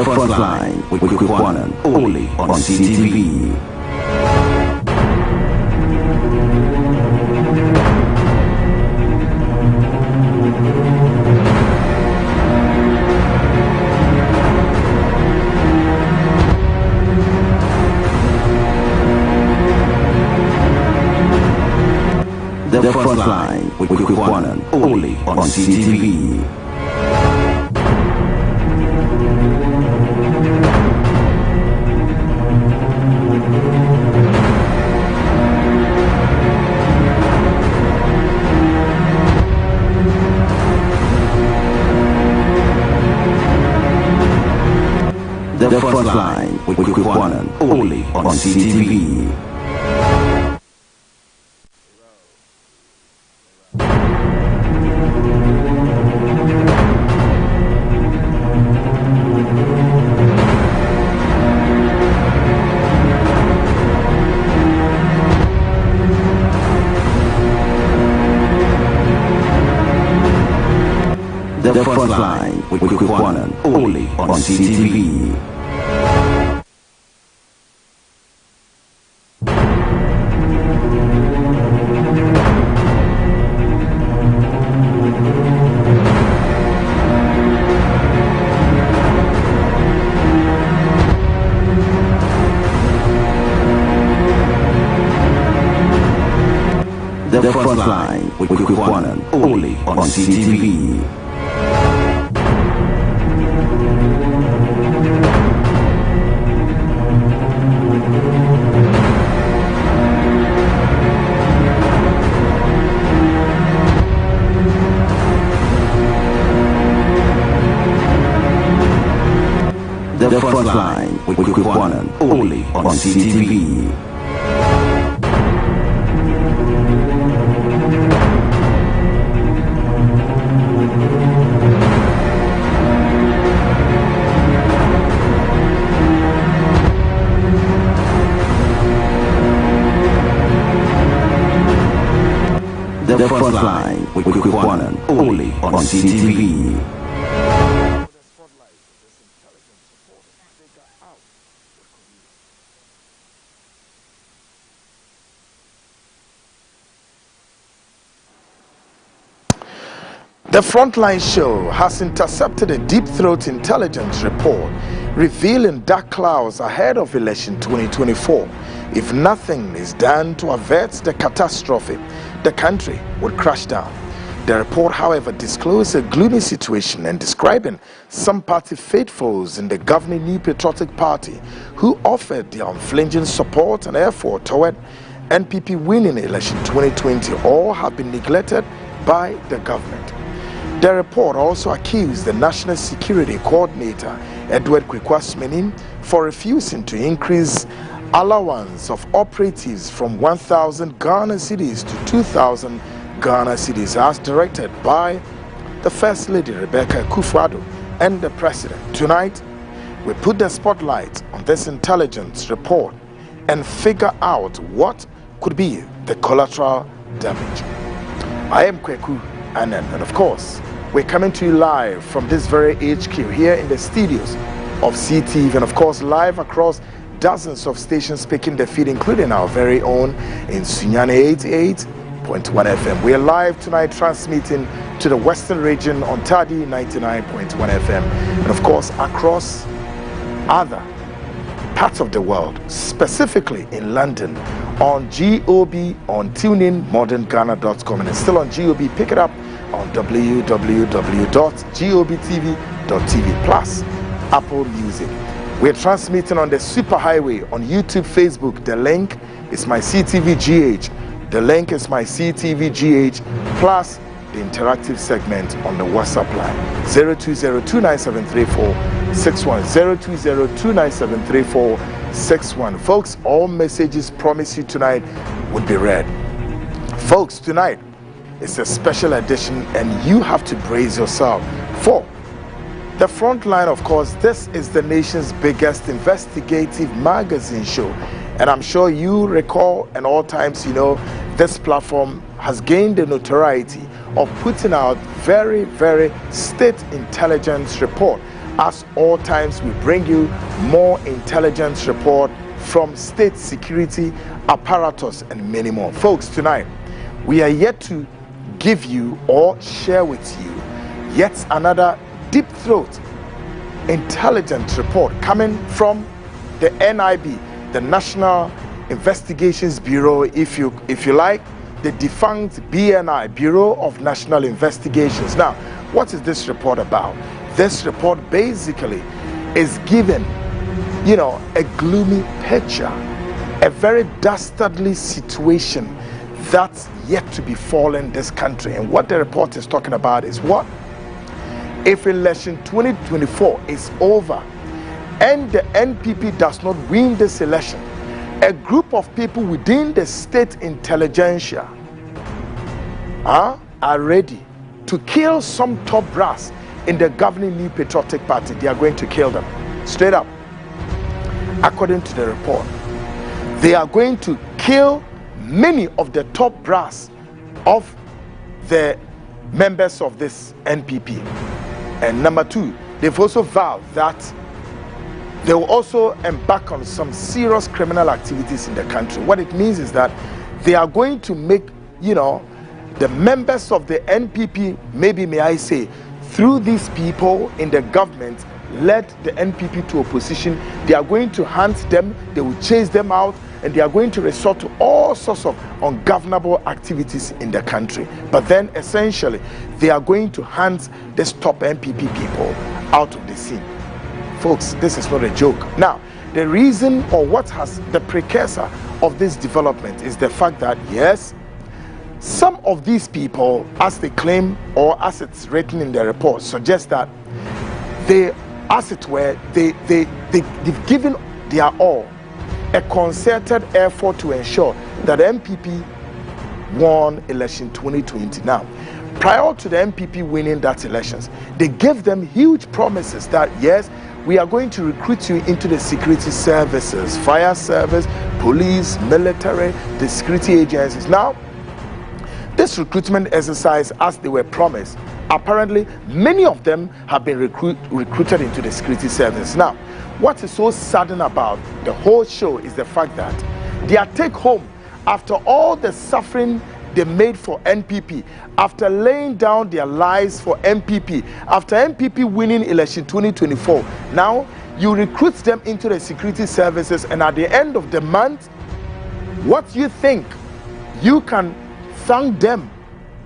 The Frontline with Ghanian, only on CTV. The Frontline with Ghanian, only on CTV. The Frontline with Ghanian, only on CTV. The Frontline with Ghanian, only on CTV. The Frontline with Ghanian, only on CTV. The Frontline with Ghanian, only on CTV. The Frontline with Ghanian, only on CTV. The Frontline show has intercepted a deep-throat intelligence report revealing dark clouds ahead of election 2024. If nothing is done to avert the catastrophe, the country would crash down. The report, however, disclosed a gloomy situation and describing some party faithfuls in the governing New Patriotic Party who offered their unflinching support and effort toward NPP winning election 2020 all have been neglected by the government. The report also accused the National Security Coordinator, Edward Kwekwasmenim, for refusing to increase allowance of operatives from 1,000 Ghana cedis to 2,000 Ghana cedis as directed by the First Lady Rebecca Akufo-Addo and the President. Tonight, we put the spotlight on this intelligence report and figure out what could be the collateral damage. I am Kweku Anan, and of course, we're coming to you live from this very HQ here in the studios of CTV, and of course live across dozens of stations speaking the feed, including our very own in Sunyani 88.1 FM. We are live tonight transmitting to the Western region on Tadi 99.1 FM, and of course across other parts of the world, specifically in London on GOB, on TuneIn, modernghana.com, and still on GOB. Pick it up on www.gobtv.tv plus Apple Music. We're transmitting on the Superhighway on YouTube, Facebook. The link is my CTVGH. The link is my CTVGH plus the interactive segment on the WhatsApp line 020-2973461 020-2973461. Folks, all messages promised you tonight would be read. Folks, tonight it's a special edition and you have to brace yourself for the Frontline. Of course, this is the nation's biggest investigative magazine show, and I'm sure you recall, and all times you know, this platform has gained the notoriety of putting out very, very state intelligence report As all times, we bring you more intelligence report from state security apparatus and many more. Folks, tonight we are yet to give you or share with you yet another deep throat intelligence report coming from the NIB, the National Investigations Bureau, if you like, the defunct BNI, Bureau of National Investigations. Now, what is this report about? This report basically is given, a gloomy picture, a very dastardly situation that's yet to befallen this country. And what the report is talking about is what? If election 2024 is over and the NPP does not win this election, a group of people within the state intelligentsia are ready to kill some top brass in the governing New Patriotic Party. They are going to kill them straight up. According to the report, they are going to kill many of the top brass of the members of this NPP. And number two, they've also vowed that they will also embark on some serious criminal activities in the country. What it means is that they are going to make, the members of the NPP, maybe may I say, through these people in the government, led the NPP to opposition. They are going to hunt them, they will chase them out, and they are going to resort to all sorts of ungovernable activities in the country. But then essentially, they are going to hunt these top NPP people out of the scene. Folks, this is not a joke. Now, the reason or what has the precursor of this development is the fact that, yes, some of these people, as they claim or as it's written in the report, suggest that they, as it were, they've given their all, a concerted effort to ensure that MPP won election 2020. Now, prior to the MPP winning that elections, they gave them huge promises that, yes, we are going to recruit you into the security services, fire service, police, military, the security agencies. Now, this recruitment exercise, as they were promised, apparently many of them have been recruited into the security service. Now, what is so saddening about the whole show is the fact that their take home, after all the suffering they made for NPP, after laying down their lives for NPP, after NPP winning election 2024, now you recruit them into the security services, and at the end of the month, what you think you can thank them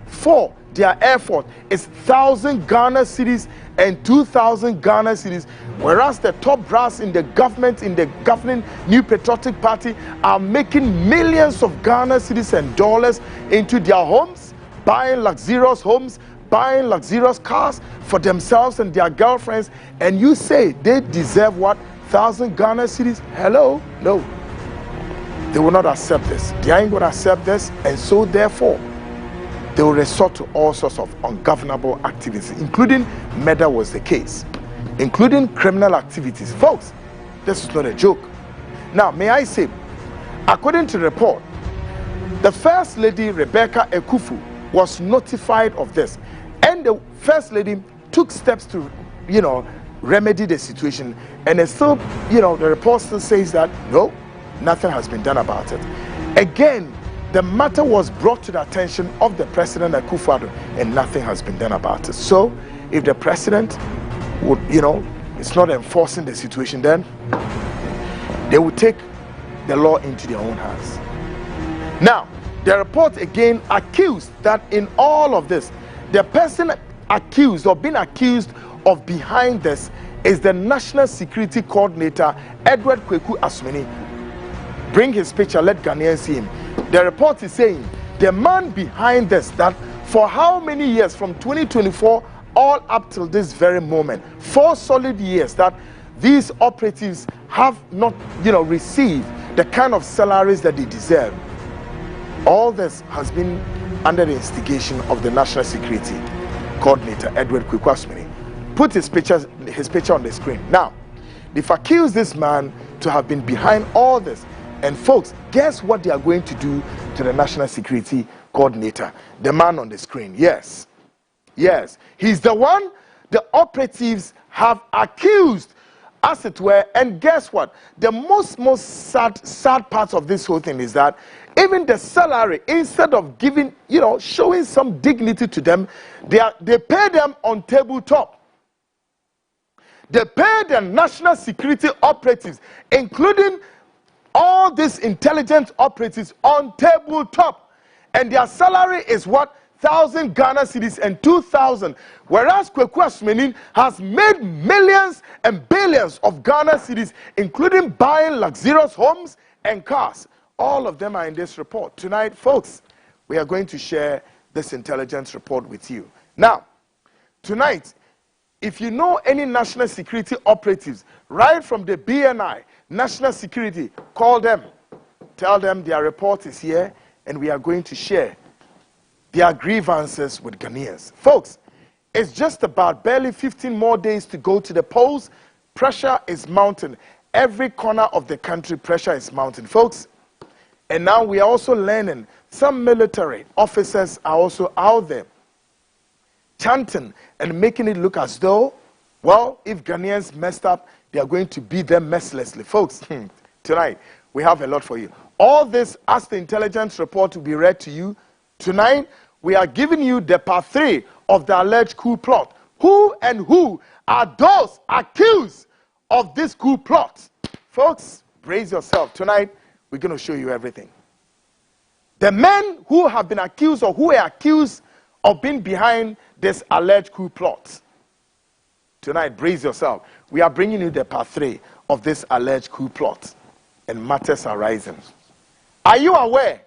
for their effort is 1,000 Ghana cedis and 2,000 Ghana cedis, whereas the top brass in the government, in the governing New Patriotic Party, are making millions of Ghana cedis and dollars into their homes, buying luxurious homes, buying luxurious cars for themselves and their girlfriends, and you say they deserve what? 1,000 Ghana cedis? Hello? No. They will not accept this. They ain't going to accept this, and so therefore, they will resort to all sorts of ungovernable activities, including murder was the case, including criminal activities. Folks, this is not a joke. Now, may I say, according to the report, the First Lady, Rebecca Ekufu, was notified of this, and the First Lady took steps to, remedy the situation, and it's still, the report still says that, no, nothing has been done about it. Again, the matter was brought to the attention of the President Akufo-Addo, and nothing has been done about it. So, if the President would, is not enforcing the situation, then they will take the law into their own hands. Now, the report again accused that in all of this, the person accused or being accused of behind this is the National Security Coordinator, Edward Kweku Asmini. Bring his picture, let Ghanian see him. The report is saying the man behind this, that for how many years, from 2024 all up till this very moment, 4 solid years, that these operatives have not, received the kind of salaries that they deserve. All this has been under the instigation of the National Security Coordinator, Edward Kweku Asmini. Put his picture on the screen. Now, they've accused this man to have been behind all this. And folks, guess what they are going to do to the National Security Coordinator? The man on the screen. Yes. He's the one the operatives have accused, as it were, and guess what? The most sad part of this whole thing is that even the salary, instead of giving, showing some dignity to them, they pay them on tabletop. They pay the national security operatives, including all these intelligence operatives, on tabletop. And their salary is what? 1,000 Ghana cedis and 2,000. Whereas Kweku Asumeni has made millions and billions of Ghana cedis, including buying luxurious homes and cars. All of them are in this report. Tonight, folks, we are going to share this intelligence report with you. Now, tonight, if you know any national security operatives, right from the BNI, national security, call them. Tell them their report is here, and we are going to share their grievances with Ghanaians. Folks, it's just about barely 15 more days to go to the polls. Pressure is mounting. Every corner of the country, pressure is mounting, folks. And now we are also learning some military officers are also out there chanting and making it look as though, well, if Ghanaians messed up, they are going to beat them mercilessly. Folks, tonight, we have a lot for you. All this, as the intelligence report will be read to you, tonight, we are giving you the part 3 of the alleged coup plot. Who are those accused of this coup plot? Folks, brace yourself. Tonight, we're going to show you everything. The men who have been accused or who are accused of being behind this alleged coup plot. Tonight, brace yourself. We are bringing you the part 3 of this alleged coup plot, and matters are rising. Are you aware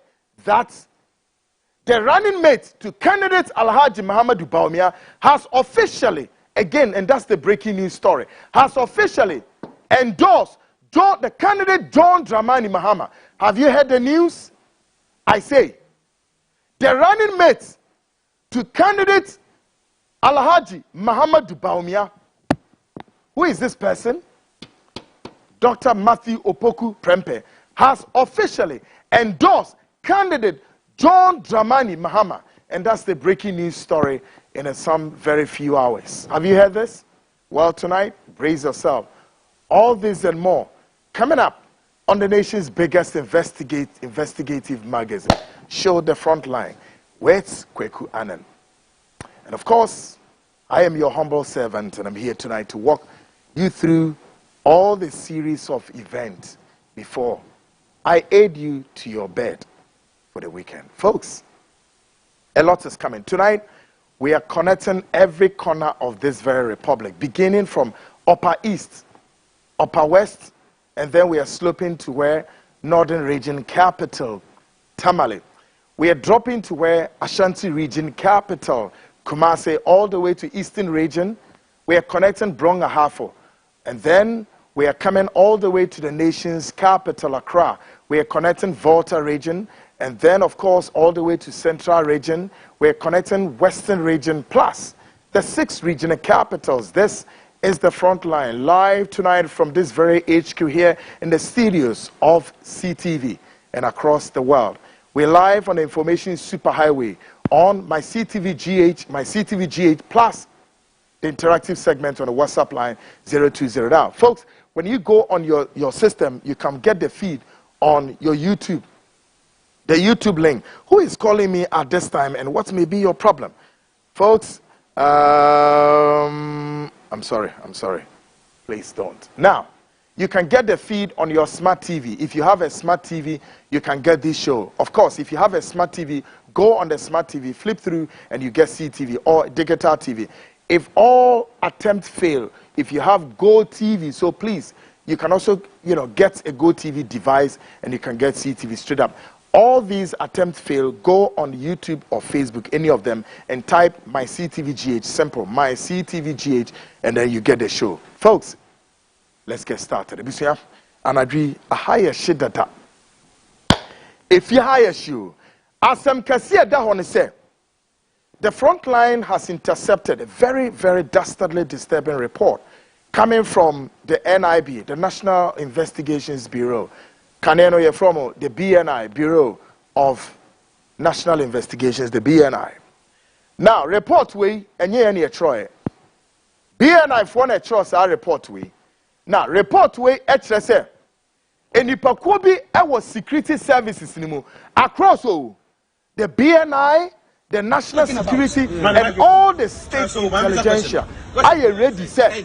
that the running mate to candidate Alhaji Muhammadu Bawumia has officially, again, and that's the breaking news story, has officially endorsed the candidate John Dramani Mahama? Have you heard the news? I say, the running mate to candidate Alhaji Muhammadu Bawumia. Who is this person? Dr. Matthew Opoku Prempeh has officially endorsed candidate John Dramani Mahama. And that's the breaking news story in some very few hours. Have you heard this? Well, tonight, brace yourself. All this and more coming up on the nation's biggest investigative magazine, show The Frontline, with Kweku Anan. And of course, I am your humble servant, and I'm here tonight to walk you through all the series of events before I aid you to your bed for the weekend. Folks, a lot is coming. Tonight, we are connecting every corner of this very republic, beginning from Upper East, Upper West, and then we are sloping to where Northern Region Capital, Tamale. We are dropping to where Ashanti Region Capital, Kumasi, all the way to Eastern Region. We are connecting Brong-Ahafo. And then we are coming all the way to the nation's capital, Accra. We are connecting Volta Region. And then, of course, all the way to Central Region. We are connecting Western Region, plus the 6 regional capitals. This is The Frontline, live tonight from this very HQ here in the studios of CTV and across the world. We're live on the Information Superhighway on my CTV GH, plus the interactive segment on the WhatsApp line 020. Now, folks, when you go on your system, you can get the feed on your YouTube, the YouTube link. Who is calling me at this time, and what may be your problem? Folks, I'm sorry. Please don't. Now, you can get the feed on your smart TV. If you have a smart TV, you can get this show. Of course, if you have a smart TV, go on the smart TV, flip through, and you get CTV or digital TV. If all attempts fail, if you have Go TV, so please, you can also, get a Go TV device, and you can get CTV straight up. All these attempts fail, go on YouTube or Facebook, any of them, and type My CTV GH, simple, My CTV GH, and then you get the show. Folks, let's get started. And I agree, a higher shit data. If you hire you, as some Cassia Dahon say, The Frontline has intercepted a very, very dastardly disturbing report coming from the NIB, the National Investigations Bureau. Kaneno ye from the BNI, Bureau of National Investigations, the BNI. Now, report we, and ye Troy. BNI for na trust our report we. Now report we etre say enipakuo bi e security services ni mu across the BNI, the national security and all the state intelligentsia are ready say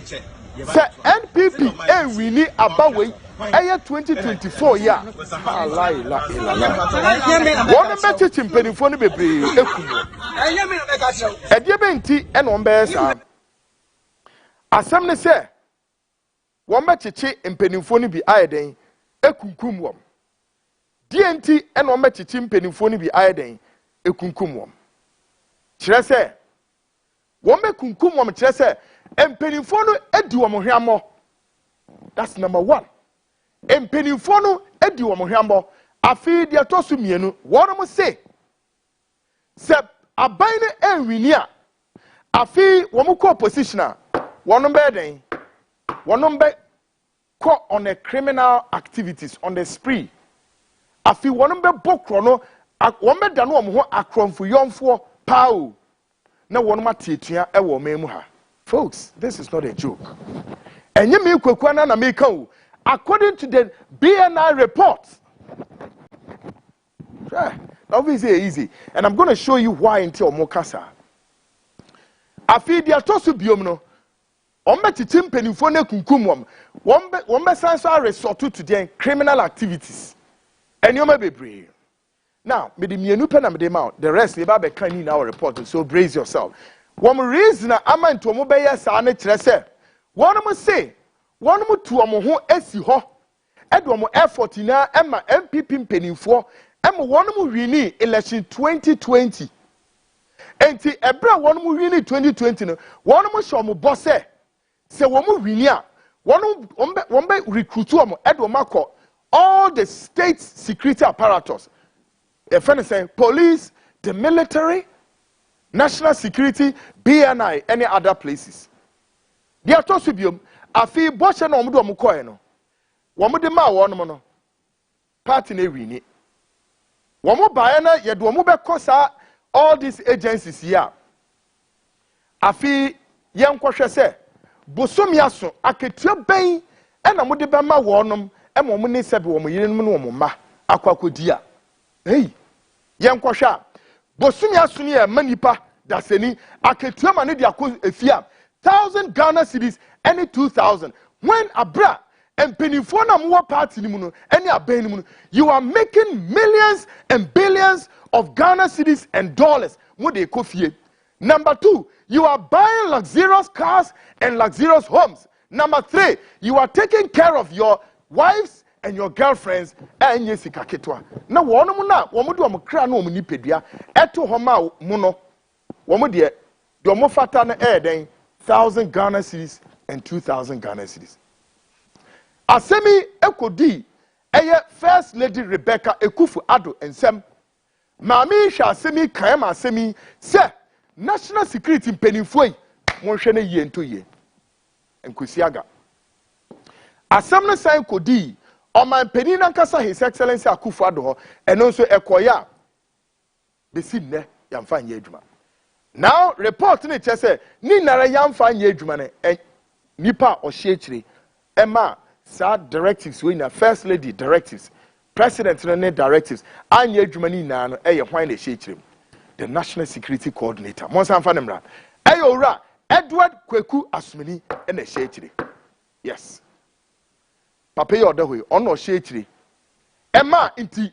NPP e wini abawe eye 2024 year ala one message chimpenifo ni bebre ekumo edie benti e no mbe sa asem ne se won be chichi mpenifo ni bi ayeden ekunkum wom DNT e no me chichi mpenifo ni bi ayeden ekunkum wom kire se won be kunkum wom kire se mpenifo no edi wom hwammo. That's number 1. Mpenifo no edi wom hwammo afi dia tosu mienu won mo se aban ne enwini a afi wom ko opposition a won be den won be caught on a criminal activities on the spree afi won be bokro no won be da no wom ho akromfo yomfo pao na won ma tietua e wo memu ha. Folks, this is not a joke. Enye me kwakwa na me kan according to the BNI report. Obviously easy, and I'm going to show you why until mokasa afi dia tosu biom no ombe titim penifo na kunkum wom be sanso resort to the criminal activities enyoma bebre. Now me the mienu pe na me dem out the rest we ba be kan ni na report, so brace yourself. Wom reason ama nto mo be yes ane kire se wonum say wonum to omo ho asi ho edo mo effort na ema MPP mpenifo ema wonum wini election 2020 enti ebra wonum wini 2020 no wonum show mo boss se wonum wini a wonum be recruit omo edo makọ all the state security apparatus, a friend saying police, the military, national security, BNI, any other places. They are tosubium. Afi boshe no omudo omukoe no. Wamude ma wono no. Party ne wini. Wamu bae na yedu wamu be kosa all these agencies here. Afi yenkwahwe se bosom yaso aketua ben ena mude be ma wonom ema omu ne sebe womu yire no womu ma akwakodia. Hey, yenkwahwe bosom yaso ne ye manipa daseni aketua ma ne dia ko efia 1,000 Ghana cedis any 2,000 when abra and penifo na mo party ni mu no any aben ni mu no you are making millions and billions of Ghana cedis and dollars mo de kofie. Number 2, you are buying luxurious cars and luxurious homes. Number 3, you are taking care of your wives and your girlfriends and yesika ketwa na wono mu na wo mo do mo kra na wo ni pedua eto ho ma mu no wo mo de do mo fata na den 1,000 Ghana cedis and 2,000 Ghana cedis. Asemi ekodi eye First Lady Rebecca Ekufu-Addo ensem. Mami hwa asemi kan ma asemi se national security mpenifo yi monhwe na yie nto ye. Enkusiaga. Asem no sai kodi oman penin nankasa His Excellency Akufo-Addo ho eno nso ekoya besi nne yamfa nye adwuma. Now report ni chese ni nara yamfa nye adwuma ne nipa ohye ema sa directives we na First Lady directives, President ne directives anye adwuma ni na no eye hwan na hye the National Security Coordinator monsa mfa nemra ora Edward Kweku Asumani na hye yes papa ye oda hoyi ono hye ema nti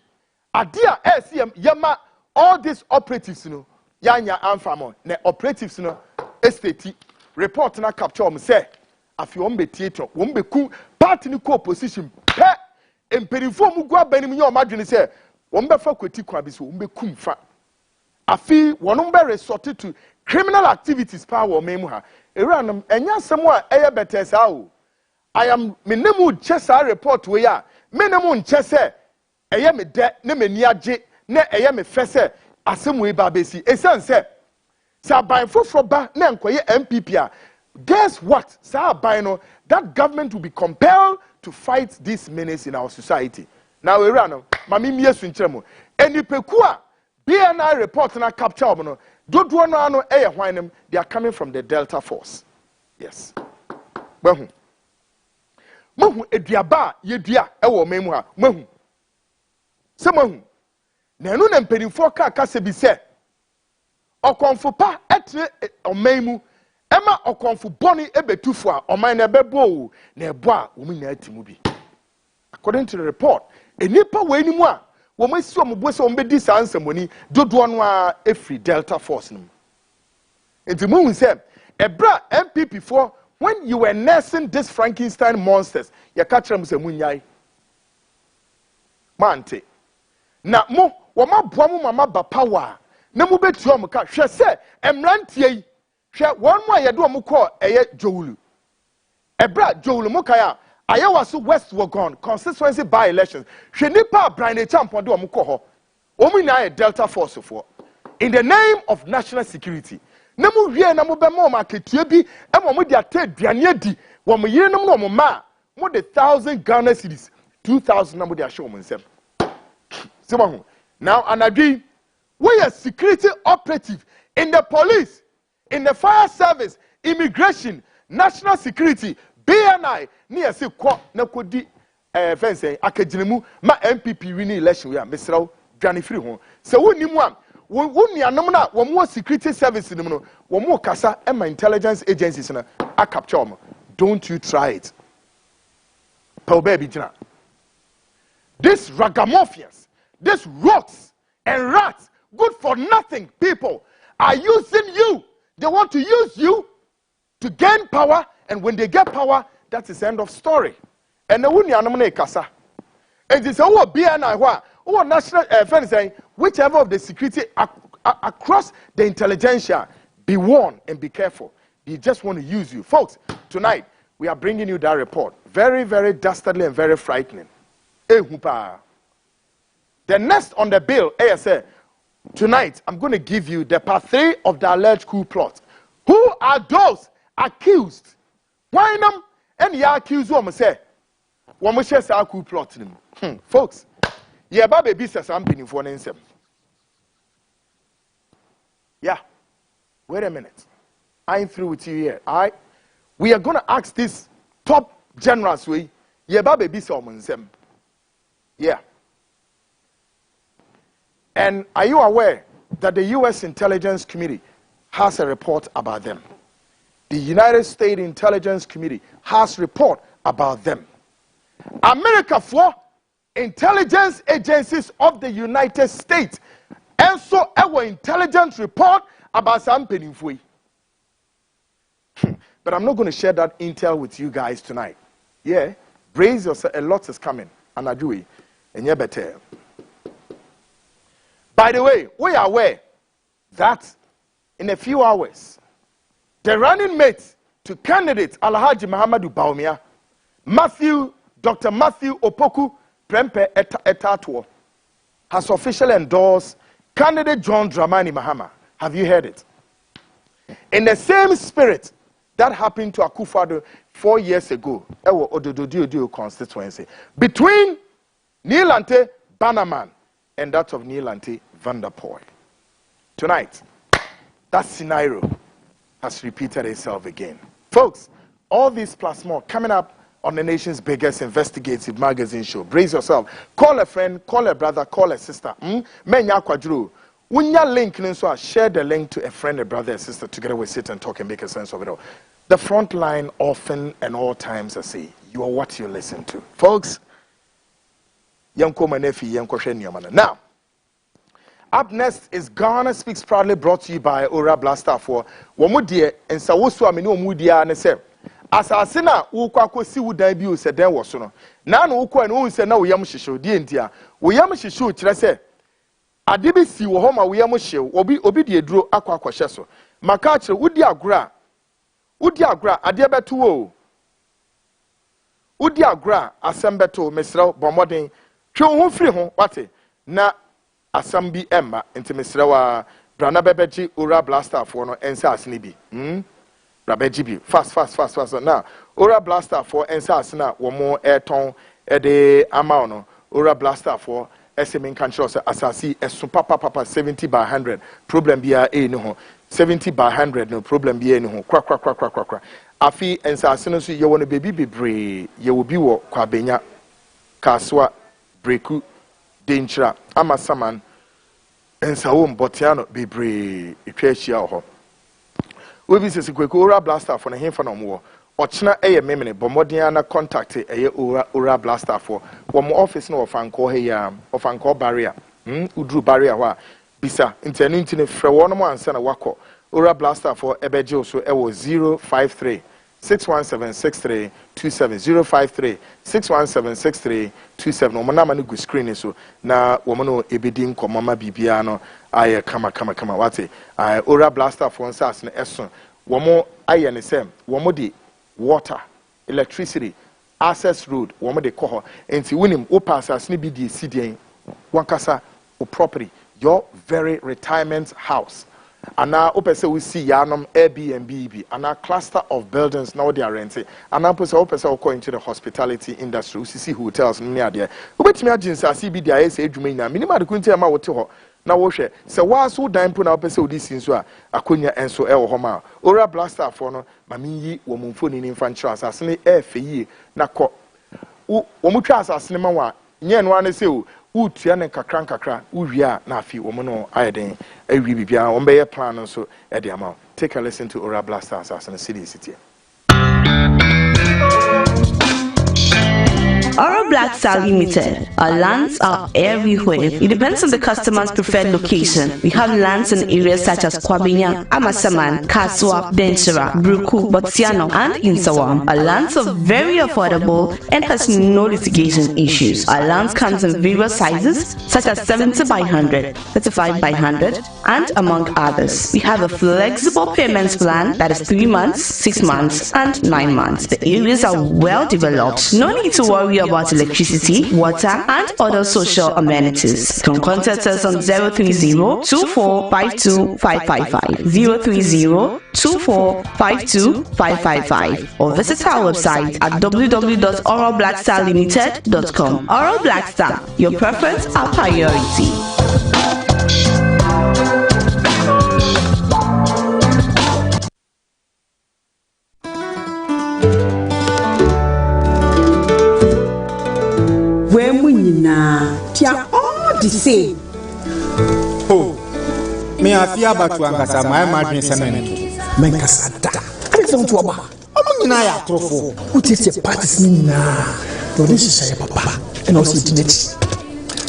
ade a SCM yema all these operatives no yanya amfamo na operatives no estate report na capture om say afi om betieto om beku party ni ko opposition pe emperifo mu gwa banim nya omadwene say om befa kwati kwa bi so om bekum fa afi wonom be resort to criminal activities power memu ha eranum enya asem a eye betesa o I am menemu chesa report we ya menemu nchese eye me de ne mani age ne eye me fese asem we ba besi esanse sa ban foforo ba na enkoye MPP a guess what sa ban no that government will be compelled to fight this menace in our society. Now we run mami miesu nkyeremo enipeku a BNI report na capture omo no dodo no ano eye hwanem they are coming from the Delta Force. Yes. Mahu eduaba yedua ewo memu ha mahu. Se mahu. Na enu na mpenimfo ka se bi se okonfo pa etre omaimu ema okonfo boni ebetufo a oman na ebebo na ebo a wo na atimu bi. According to the report, enipa we nimu a wo masi wo mbo se wo bedi sa ansamoni dodo no a efri Delta Force nim. Enti mu se ebra MPP for when you were nursing this Frankenstein monsters, ya catch them se munyai. Mante. Na mo wama boa mo mama ba power. Na mo betu am ka hwe se emrantie yi. Hwe won mo ye do mo call eye Jowulu. Ebra Jowulu mo kaya ayawa so West Wagon constituency by elections. Hwe nipa Brian Champion do mo call ho. Omu na Delta Force for in the name of national security. Namu wie na mo be mo marketie bi e mo de ataduane adi wo mo yire nam no mo ma mo de 1,000 Ghana cedis 2,000 na mo de ahwe mo nsem. Simahu. Now anadwi we are security operative in the police, in the fire service, immigration, national security, BNI ni ese kwa na kodi fence akaginimu ma MPP win election we am mesraw dwane firi ho. Se woni mu am wonianom na wo mo security service nim no wo mo kasa e ma intelligence agencies na a capture them. Don't you try it. Paul baby jina. These ragamuffins, these rogues and rats, good for nothing people are using you. They want to use you to gain power, and when they get power, that is the end of story. And the wonianom na kasa. And this who BNI who national friends saying whichever of the security across the intelligentsia, be warned and be careful. They just want to use you. Folks, tonight we are bringing you that report. Very, very dastardly and very frightening. The next on the bill, ASA, tonight I'm going to give you the part 3 of the alleged coup plot. Who are those accused? Why them? And you accuse woman say, woman says a coup plot. Folks, yeah, baby says something for an insect. Yeah. Wait a minute. I ain't through with you here. We are going to ask this top generals way. Yeah, baby says yeah. And are you aware that the U.S. intelligence community has a report about them? The United States Intelligence Committee has a report about them. America for intelligence agencies of the United States. And so our intelligence report about some penifui. But I'm not going to share that intel with you guys tonight. Yeah, brace yourself. A lot is coming. And I do it. And you better. By the way, we are aware that in a few hours, the running mate to candidate Alhaji Muhammadu Bawumia, Dr. Matthew Opoku Prempe Etatuo, has officially endorsed candidate John Dramani Mahama. Have you heard it? In the same spirit that happened to Akufo-Addo 4 years ago, Ododo constituency, between Nielante Bannerman and that of Nielante Vanderpoel. Tonight, that scenario has repeated itself again. Folks, all this plus more coming up on the nation's biggest investigative magazine show. Brace yourself. Call a friend, call a brother, call a sister. Menya kwadru. Unya link, so share the link to a friend, a brother, a sister. Together we sit and talk and make a sense of it all. The Frontline often and all times I say, you are what you listen to. Folks, now, up next is Ghana Speaks Proudly, brought to you by Ora Blaster for Womudie and Sawosu Amino Mudia and Sir. As I say now, Ukako si would debut said there was no. Nan Uko and Un said no Yamushisho, Dientia. Yamushisho, Tresse. Adibisi Wahoma, Yamusho, Obi drew Aqua Quasheso. Makacho, Udiagra, Adiabetuo. Udiagra, Assembeto, Mesro, Bomodin, Chon free home, what na. Asambi Emma into Mr. Brana Bebeji Ora Blaster for no Ensas Nibi. Rabejibi. Fast. Now, Ora Blaster for Ensas na one more airton de amount. Ora Blaster for SMN Controls Assassi, a super papa 70 by 100. Problem be a no. 70 by 100 no problem be any ho kwa afi ensase no so ye won baby bebre ye will be wo kwabenya kaswa breku denchira amasaman ensawo mbotiano bebre etwa hia ho we be sese kweko ora blaster for na hemfa na mo ochina eye memene bomodin na contact eye ora blaster for wo mo office no ofanko he ya ofanko barrier udru barrier ho a bisa intene frɛ wo no mo ansa na wakɔ ora blaster for ebeje so ewo 053 6176327 053 6176327 omo na ma no go screen so na womo no ebedi nkomama bibia no aye kama wate ora blaster for nsas na eso womo aye ne sem womo de water electricity access road womo de koho enti winim o passas ne bi de sidien wankasa o property your very retirement house ana opese we see yanom Airbnb ana cluster of buildings now they are renting ana opese go into the hospitality industry we see hotels ni ade obetimi agency asibi dia ese adwuma ina minima de kunti ma wote ho na wo hwe se waaso dan po na opese odi sinso a akonya enso e wo ho ma ora blaster for no mamiyi wo mumfoni ni mfanchira asase ne efeyi na ko wo mutwa asase ne ma wa nye no ane se o utua ne kakra uwia na afi wo no ayeden awi bibia wo be plan so e de ama take a listen to Ora Blasters as an city. Oro Black Star Limited. Our lands are everywhere. It depends on the customer's preferred location. We have lands in areas such as Kwabenya, Amasaman, Kaswa, Denchira, Bruku, Botsiano, and Insawam. Our lands are very affordable and has no litigation issues. Our lands comes in various sizes such as 70 by 100, 35 by 100, and among others. We have a flexible payments plan that is 3 months, 6 months, and 9 months. The areas are well developed. No need to worry about electricity, water, and other social amenities. You can contact us on 030-2452-555, 030-2452-555, or visit our website at www.oralblackstarlimited.com. Oral Black Star, your preference, our priority. Tia all the same. Oh, me I fear about you and my margin cement. Menkasada. I don't to about. Omuna ya trofo. Who takes your parties nina? This is papa and also it.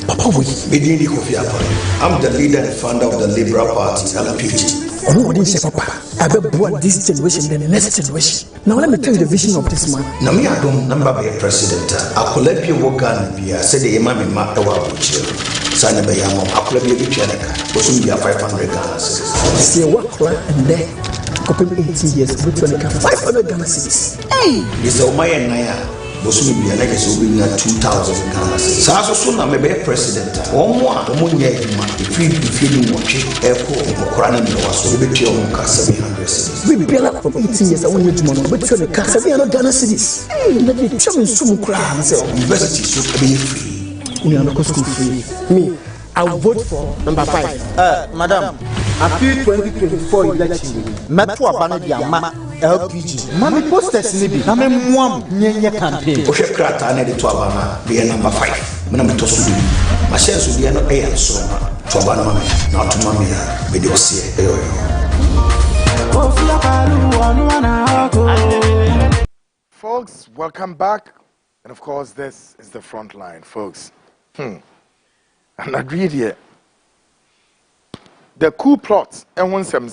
Papa, we Medini Kofiapa. I'm the leader and founder of the Liberal Party, LPG. Oh, didn't say papa. I bet what this generation, then the next generation. Now let me tell you the vision of this man. Now me I don't number be a president. I could let you work on via said the imam in Makawa Buchil. Sana Bayamo, I could be a Bichanica. Was soon be a 500 Ghana cedis. See a work and there. Copy 18 years, which one 500 Ghana cedis. Hey! This is Omaya and Naya. Was soon be a legacy will be 2,000 Ghana cedis. So soon I may be a president. One more, if you watch it, airport or Koran was will be your 700 cedis. We build up from 18 years, I want you to know, but you're the Casaviano Ghana cedis. Hey, let me show me some crowds. University should be free. We are not school free. Me, I'll vote for number 5. Madam, after 2024 election, Metro Abanadia, LPG. Mami posters nibi. Na me muam nyenye campaign. O chef krata na de to abana be number 5. Me na me to so bi. Ma share so bi no e so to abana ma me. Na to ma me ya be de osie e yo. Folks, welcome back. And of course, this is the Frontline, folks. And agreed here. The coup plots and one some in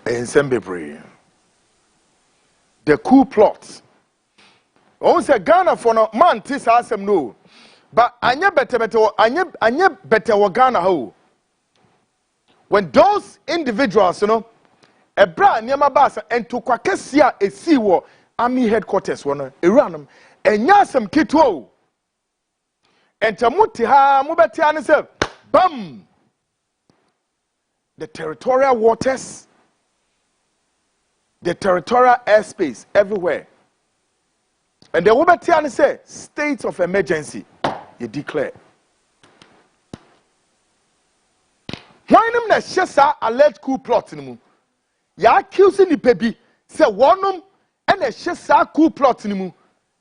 Sembebri. The coup plots. Oh, say Ghana for no man, tis awesome no. But I better Ghana ho. When those individuals, you know, a brand near my bass and to Kwakesia a sea war army headquarters one Iranum and Yasam Kitwo and Tamutiha Mubatian said, Bum! The territorial waters, the territorial airspace everywhere. And the Mubatian said, state of emergency, you declare. nim na hyesa alert coup plot ni mu ya accuse ni pebi say wonum e na hyesa coup plot ni mu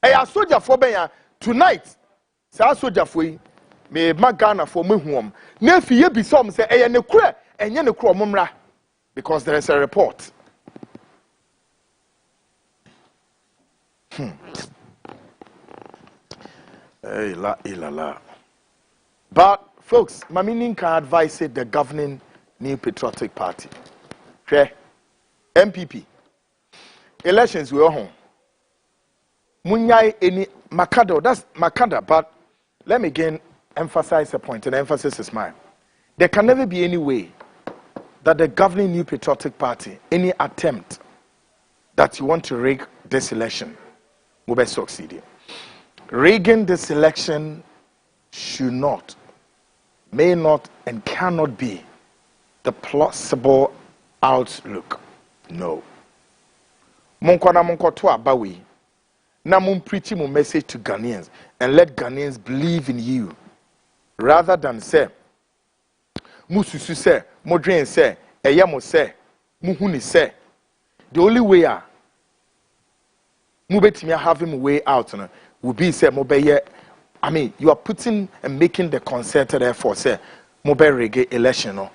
e ya soldier for ben ya tonight sa soldier for yi me magana for mehuom na fi ye bi som say e ye ne kura enye ne kura momra because there is a report. Hey, la. But folks, my meaning can advise the governing New Patriotic Party. Okay? MPP. Elections we are home. Munyai any Makado, that's Makada, but let me again emphasize a point, and emphasis is mine. There can never be any way that the governing New Patriotic Party, any attempt that you want to rig this election, will be succeeding. Rigging this election should not, may not, and cannot be the plausible outlook. No. Monkwana monkoto abawi. Na mun preach my message to Ghanaians and let Ghanaians believe in you, rather than say, mususu say, modren say, eyamo say, muhuni say. The only way mubetimi having a way out will be say mobile. I mean, you are putting and making the concerted effort say mobile reggae election. No,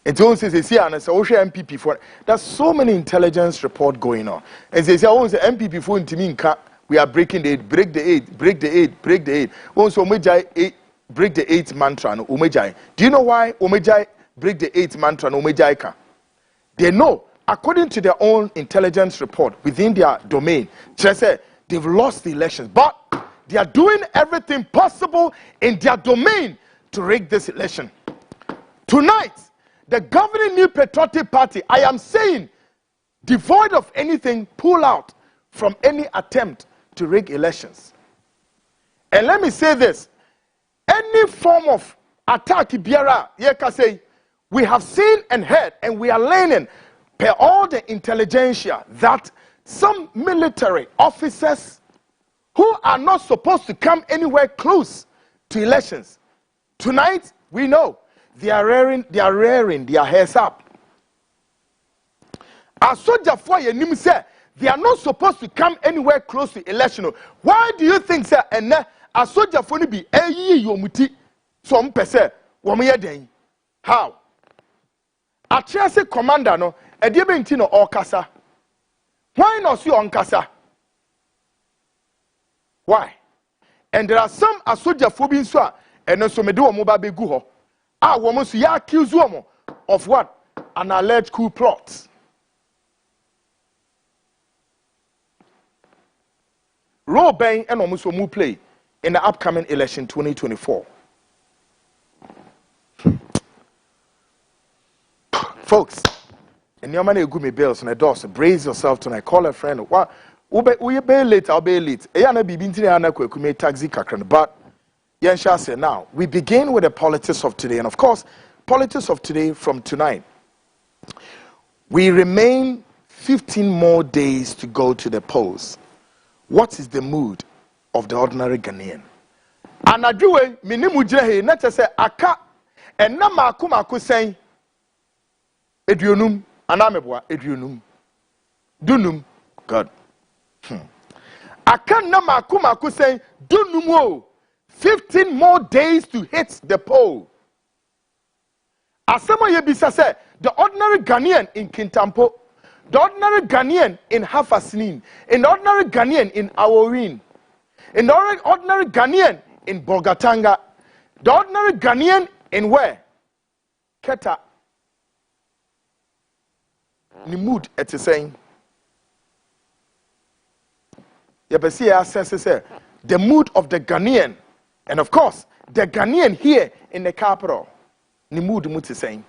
and so says here and say MPP for there's so many intelligence report going on, and they say MPP for intiminka we are breaking the 8, break the 8, break the 8, break the 8. Also omejai 8, break the 8 mantra no omejai. Do you know why omejai break the 8 mantra no omejai ka? They know according to their own intelligence report within their domain. Just say they've lost the elections, but they are doing everything possible in their domain to rig this election. Tonight, the governing New Patriotic Party, I am saying, devoid of anything, pull out from any attempt to rig elections. And let me say this, any form of attack, we have seen and heard, and we are learning per all the intelligentsia that some military officers who are not supposed to come anywhere close to elections, tonight we know they are rearing their hairs up. As soldier for your name say they are not supposed to come anywhere close to election. Why do you think sir and as soldier for be yomuti some person den? How? A chase commander no e dey benti no okasa. Why not see on kasa? Why? And there are some soldier phobia so and so me do omo ba begu ho. Ah woman so ya accuse woman of what? An alleged coup plot. Role bang and almost will play in the upcoming election 2024. Folks, and your money go me bills on the doors. Brace yourself tonight. Call a friend. What? We be late. I'll be late. Taxi kakran. But Yensha say now we begin with the politics of today, and of course, politics of today from tonight. We remain 15 more days to go to the polls. What is the mood of the ordinary Ghanaian? And I do it, minimu jehe, not to say aka, and na maku saying, Edunum, anamebwa, Edunum, Dunum, God. Aka na maku saying, Dunum, 15 more days to hit the poll. Asama yebisa say, the ordinary Ghanaian in Kintampo, the ordinary Ghanaian in Hafasinin, in the ordinary Ghanaian in Aworin, in the ordinary Ghanaian in Bogatanga, the ordinary Ghanaian in where? Keta. The mood at the saying. The mood of the Ghanaian, and of course, the Ghanaian here in the capital. The mood is saying.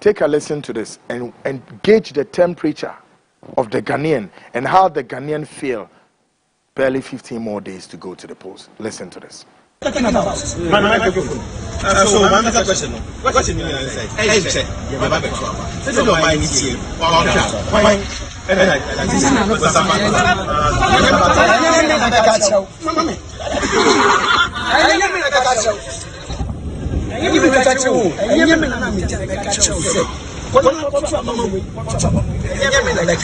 Take a listen to this and gauge the temperature of the Ghanaian and how the Ghanaian feel. Barely 15 more days to go to the polls. Listen to this. Talking about my microphone. So one other question. Question you say. Hey, check. You have a question. This is not my issue. Even the catcher, and Yemen and I'm the catcher. What about your mamma? Yemen like that.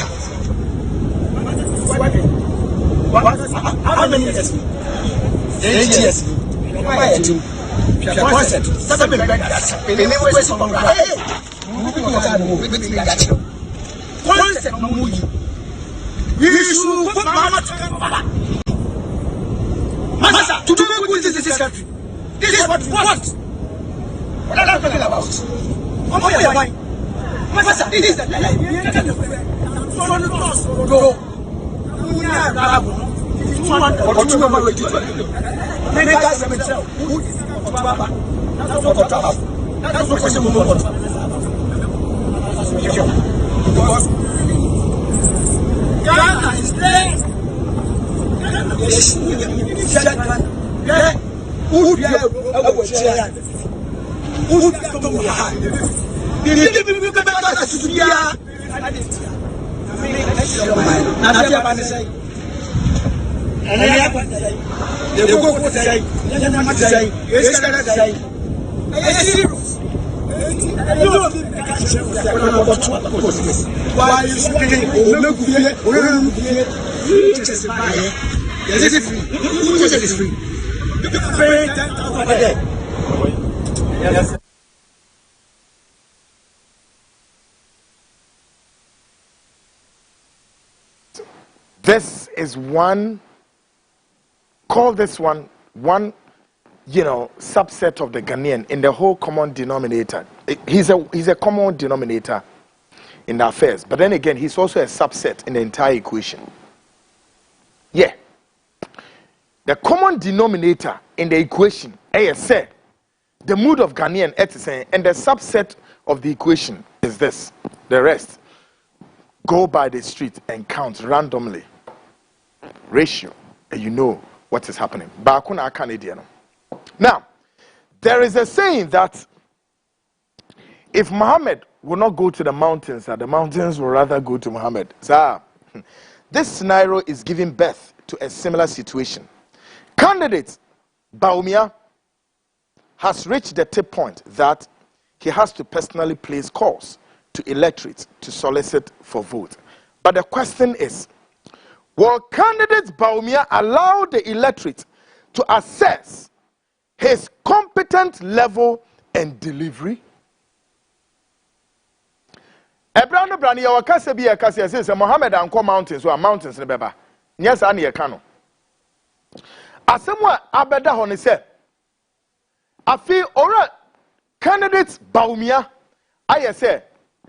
How many years? 8 years. Why do you? Seven bags. Anyway, someone you put Mama Master, to do good in this country. This is what? What are you talking about? What are you buying? Master, this is the go. That's what question we want. Ghana is there. Why you speaking? This is one, call this one, subset of the Ghanaian in the whole common denominator. He's a common denominator in the affairs, but then again, he's also a subset in the entire equation. Yeah. The common denominator in the equation, say, the mood of Ghanaian, and the subset of the equation is this. The rest, go by the street and count randomly. Ratio, and you know what is happening. Now, there is a saying that if Muhammad will not go to the mountains, the mountains will rather go to Muhammad. So, this scenario is giving birth to a similar situation. Candidate Bawumia has reached the tip point that he has to personally place calls to electorates to solicit for vote. But the question is, will candidate Bawumia allow the electorate to assess his competent level and delivery? Ebrano brani ya wakase bi yakase say Mohammed anko mountains or mountains ne beba. Yes ani ye kano. Asemwa abeda ho ne se. Afi ora candidate Bawumia aye say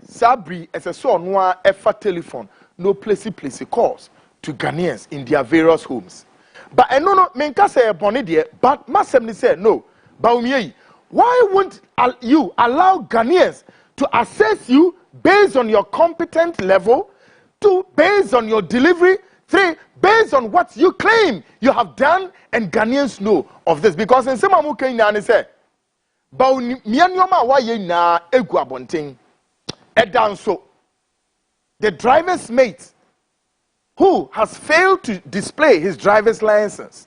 Sabri as a son noa efa telephone no place calls to Ghanaians in their various homes. But no menka say boni de but masem ni say no Bawumia, why won't you allow Ghanaians to assess you based on your competent level, 2 based on your delivery, 3 based on what you claim you have done and Ghanaians know of this? Because in some amu Kenya say Bawumia nyoma wa ye na egu abonten edanso the driver's mate who has failed to display his driver's license.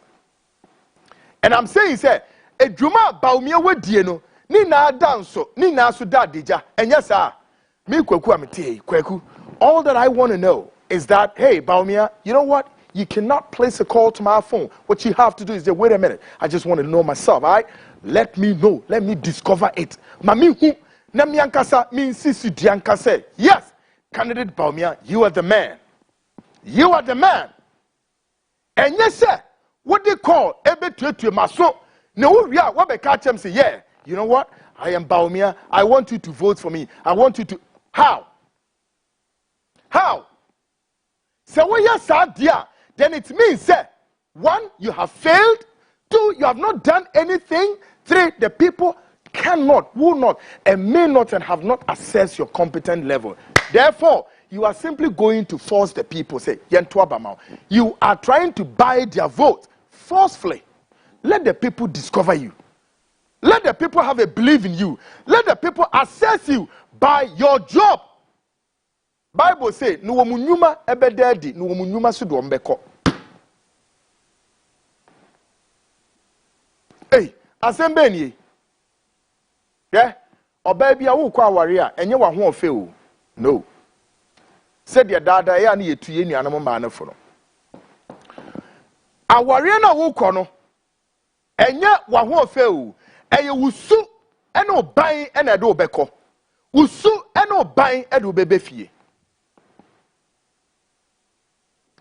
And I'm saying, say, Ejuma Bawumia wedieno, ni na danso, ni na so da deja. And yes, sir, me kweku amete, kweku. All that I want to know is that, hey, Bawumia, you know what? You cannot place a call to my phone. What you have to do is say, wait a minute, I just want to know myself, all right? Let me know, let me discover it. Mami hu, na mi ankasa, mi insisi di ankasa. Yes, candidate Bawumia, you are the man. You are the man. And yes, sir, what they call ebe to maso. No, yeah, what they catch them say, yeah, you know what? I am Bawumia. I want you to vote for me. I want you to. How? How? So when you say dear, then it means, sir, 1, you have failed. 2, you have not done anything. 3, the people cannot, will not, and may not, and have not assessed your competent level. Therefore, you are simply going to force the people, say, you are trying to buy their vote forcefully. Let the people discover you. Let the people have a belief in you. Let the people assess you by your job. Bible say, no munyuma ebededi, no munyuma sudo mbeko. Hey, asembeni. Yeah, or baby, I will call warrior, and you won't fail. No. Said your dad, I am here to any animal manner for them. A warrior no will corner, and yet one won't fail, and you will sue and no buy and a do beco. Will sue and no buy and do baby fee.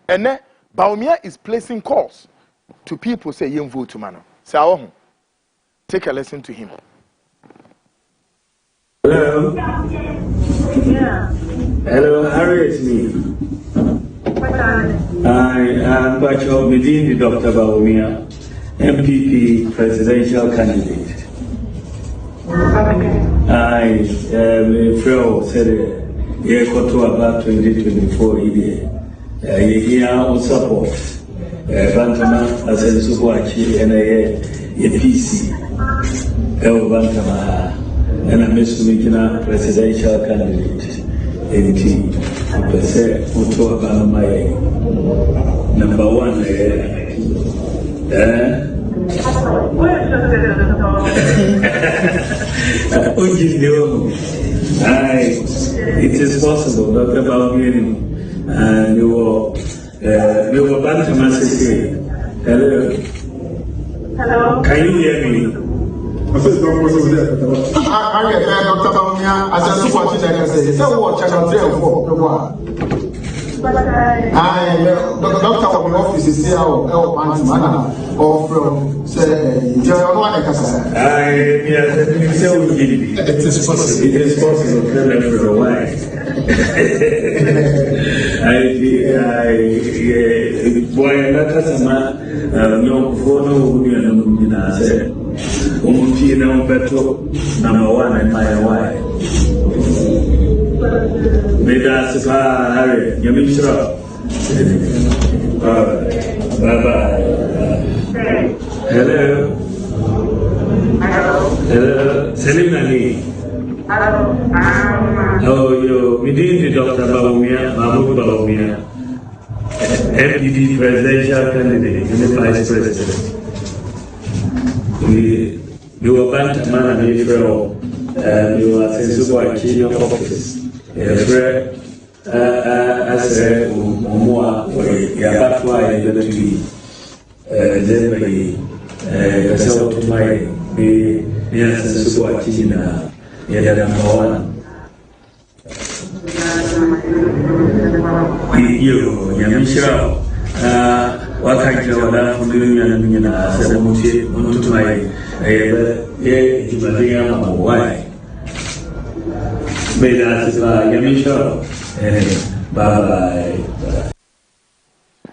And then Baumia is placing calls to people say, you vote to man. So, take a lesson to him. Hello. Yeah. Hello, Harry, it's me. I am Bacho Medini, Dr. Baumia, MPP presidential candidate. I Fro said, yeah, go to about 2024 year. Here on support. Bantama as a Subachi and a PC. Bantama. And I'm Mr. presidential candidate. 80% photo about my number one. It is possible, Dr. Baumia, and you were Bantama City. Hello. Hello. Can you hear me? I get Dr. Baumia as a support say, so what channel 3 and 4. Doctor of the office is here or from say Journalistic. It is possible. It is possible for a while. Boy, that is a man. No, for no, say. Number one and my wife. That's Harry. You mean sure? Bye bye. Hello. Hello. Selim. Oh, you. We did Dr. Baumia, Mahmoud Baumia, MPP presidential candidate, the vice president. We were Bantama and Israel, and you were sensible to your office. As a more, Yabatwa, then by yourself to my sensible China, Yadam. You, Yamisha, what kind of that from doing and on to my why? May that Yamisha. Bye.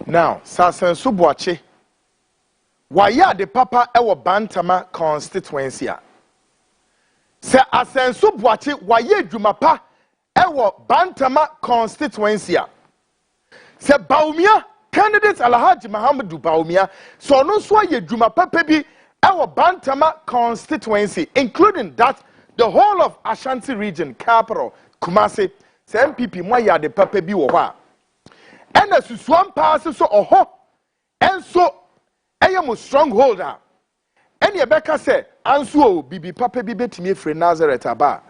Now, Sasan Subwachi, why ya the papa ewa Bantama constituency? Say Asan Subwachi, why ye Jumapa ewa Bantama constituency? Say Baumia, candidate Alhaji Muhammadu Baumia, so no swa ye Jumapa pebi ewa Bantama constituency, including that the whole of Ashanti region, capital, Kumasi. Say MPP mo ya de papa bi wo ha and the susuan pass so oho and so ayam strongholder and ye beka say anso bibi papa bi betimi free Nazareth aba.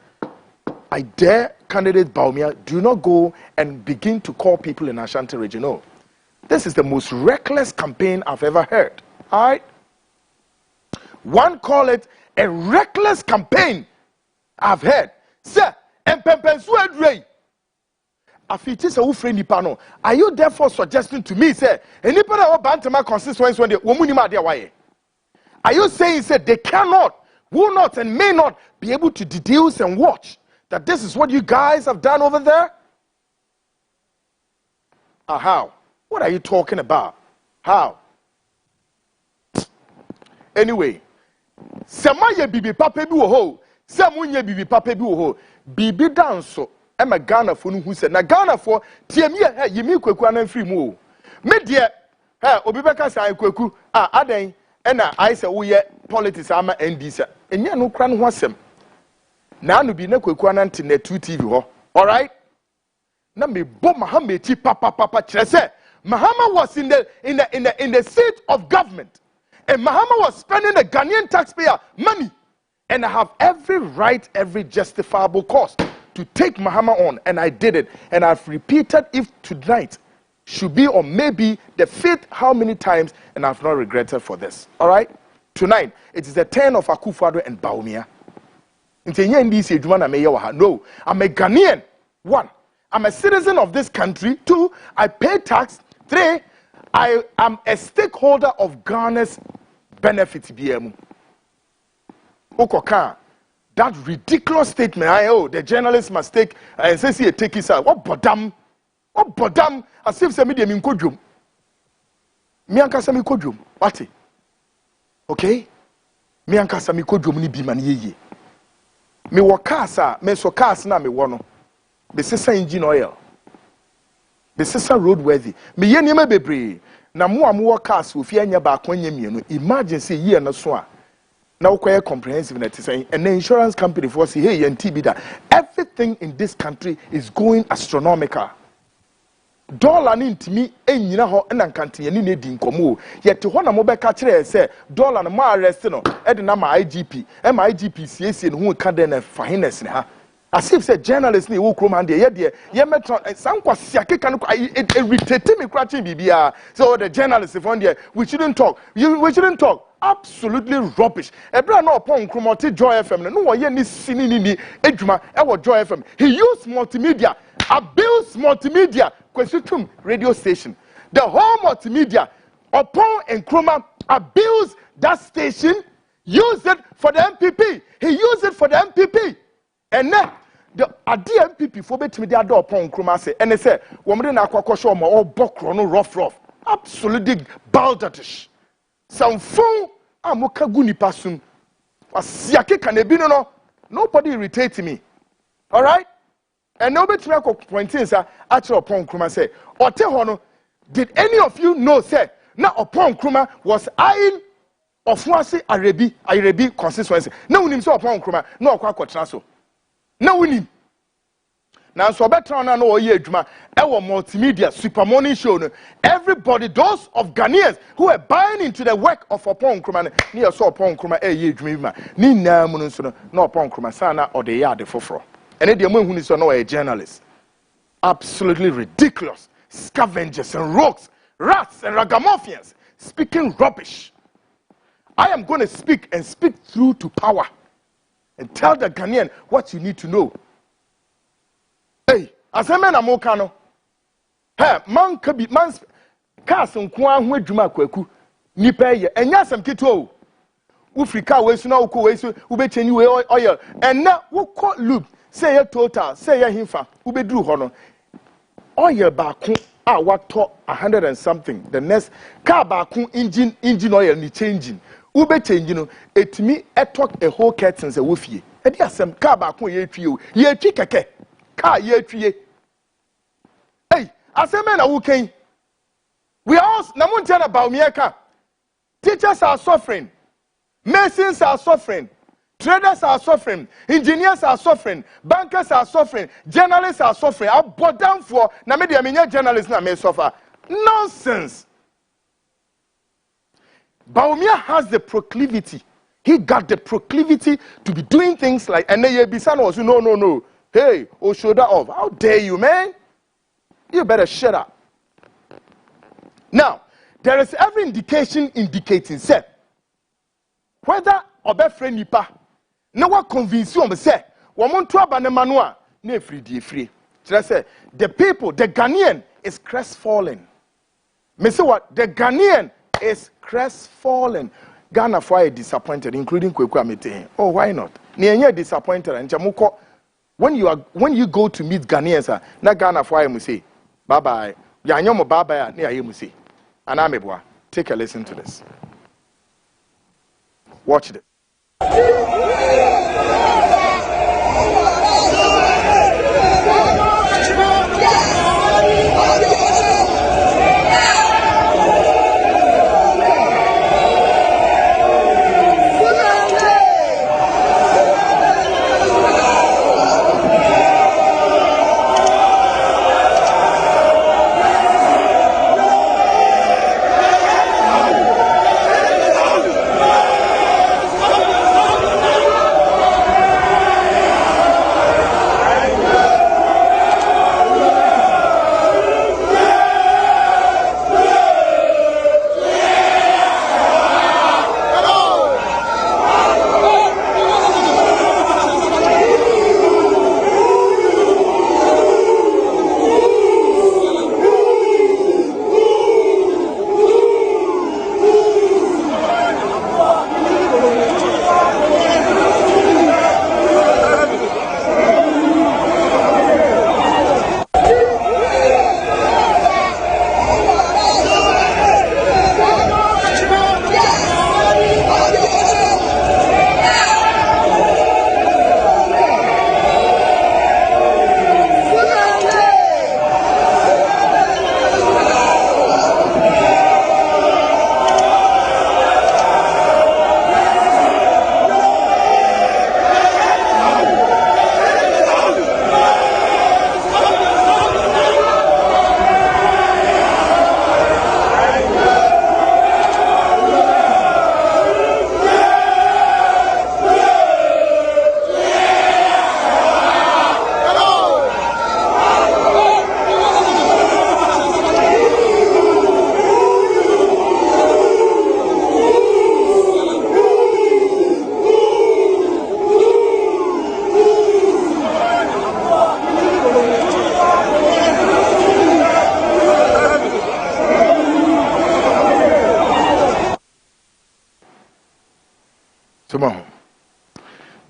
I dare candidate Baumia, do not go and begin to call people in Ashanti region. No. This is the most reckless campaign I've ever heard. All right? One call it a reckless campaign I've heard. Sir, and Pempensu Edrey. Are you therefore suggesting to me, say, any part of Bantama constituency when the woman are you saying, say, they cannot, will not, and may not be able to deduce and watch that this is what you guys have done over there? How? What are you talking about? How? Anyway, Samaye Bibi Papa Buho, Samunya Bibi Papa Buho, Bibi Danso. I'm a Ghana for who said, na Ghana for Tiamia, you mean Kwekwan free move. Media, Obibeka say Kweku, Aden, and I say, we politics, I'm a NDC, and you no crown was him. Now, no be no Kwekwan anti net 2 TV, all right? Now, me Bob Mohammed, Papa Chese. Mahama was in the seat of government, and Mahama was spending the Ghanaian taxpayer money. And I have every right, every justifiable cause to take Mahama on, and I did it. And I've repeated if tonight should be or maybe the fifth how many times, and I've not regretted for this. All right? Tonight, it is the turn of Akufo-Addo and Bawumia. No, I'm a Ghanaian. 1, I'm a citizen of this country. 2, I pay tax. 3, I am a stakeholder of Ghana's benefits. That ridiculous statement, the journalist must take, and says he take his out. What bodam? As if some media kodum. Mianka sami kodum. What? Okay? Mianka sami kodum ni bi man ye. Me wakasa, me so cars na me wono. Be sesa engine oil. Be sesa roadworthy. Me ye niema bebre. Na mo amu cars wo fi anya ba akwanya mienu. Imagine say ye na so a. Now quite comprehensive net saying and the insurance company for say hey and TB everything in this country is going astronomical. Dollar ntimi enyina ho na nkante ni na di nkomo yet ho na mo be ka kire say dollar no mo arrest no e de na ma IGP CAC no hu ka de na fahiness ne ha as if say journalist ni wo krom and ye metro sankwa siakeka no irritate me krachi bibia so the journalist from there we shouldn't talk absolutely rubbish. Ebra no upon Kromoti Joy FM. No one ni sini ni eduma ewo Joy FM. He used multimedia, abused multimedia, question radio station. The whole multimedia upon Nkrumah abused that station, used it for the MPP. He used it for the MPP. And then the MPP for betimi ado upon Nkrumah say and they say womre na akwakwo show mo all bokro no rough. Absolutely baldatish. Some phone amoka guni pasum wasiake kanebi no nobody irritate me. All right? And nobody try to point in say actually upon Nkrumah say ote ho no did any of you know say na upon Nkrumah was eyeing of wase Arebi constituency na unim say upon Nkrumah na okwa kwotena so na unim now, so better na no oye adwuma ewo multimedia super morning show no everybody those of Ghanaians who are buying into the work of Upon Nkrumah near so Upon Nkrumah ye adwuma ni na mu no so no Upon Nkrumah sana or the yard foforo and dey mo hu ni so no a journalist absolutely ridiculous scavengers and rogues rats and ragamuffins speaking rubbish. I am going to speak and speak through to power and tell the Ghanaian what you need to know. Hey, aseme na mo ka no. Hey, man ka bi man cars nko ahu adwuma kwaku. Nipa ye enya asem kito o. Wo frika we su na wo ko we su wo be chenyi we oil. And na wo ko loop say ye total say ye himfa wo be duru ho no. Oil ba ko a wato 100 and something. The next car ba ko engine oil ni changing. Wo be change no etimi etok a whole curtain say wo fie. E di asem car ba ko ye twi o. Ye twi keke. Ka ye twie. Hey, aseme na wuken. We all na muntia about Bawumia. Teachers are suffering. Masons are suffering. Traders are suffering. Engineers are suffering. Bankers are suffering. Journalists are suffering. I bought down for na media minya journalists na may suffer. Nonsense. Bawumia has the proclivity. He got the proclivity to be doing things like and then Bisan was no. Hey, oh, shoulder off. How dare you, man? You better shut up. Now, there is every indication indicating, say, whether Obefre Nipa, no one convince you, say, woman to abanemanua, ne free. So I say, the people, the Ghanaian is crestfallen. Me say what? The Ghanaian is crestfallen. Ghana for disappointed, including Kweku Amete. Oh, why not? Niye disappointed and Chamuko. When you go to meet Ghanaians, na Ghana for I say, bye bye. Ya nyomo bye bye ni aye musi. Anamebwa. Take a listen to this. Watch this.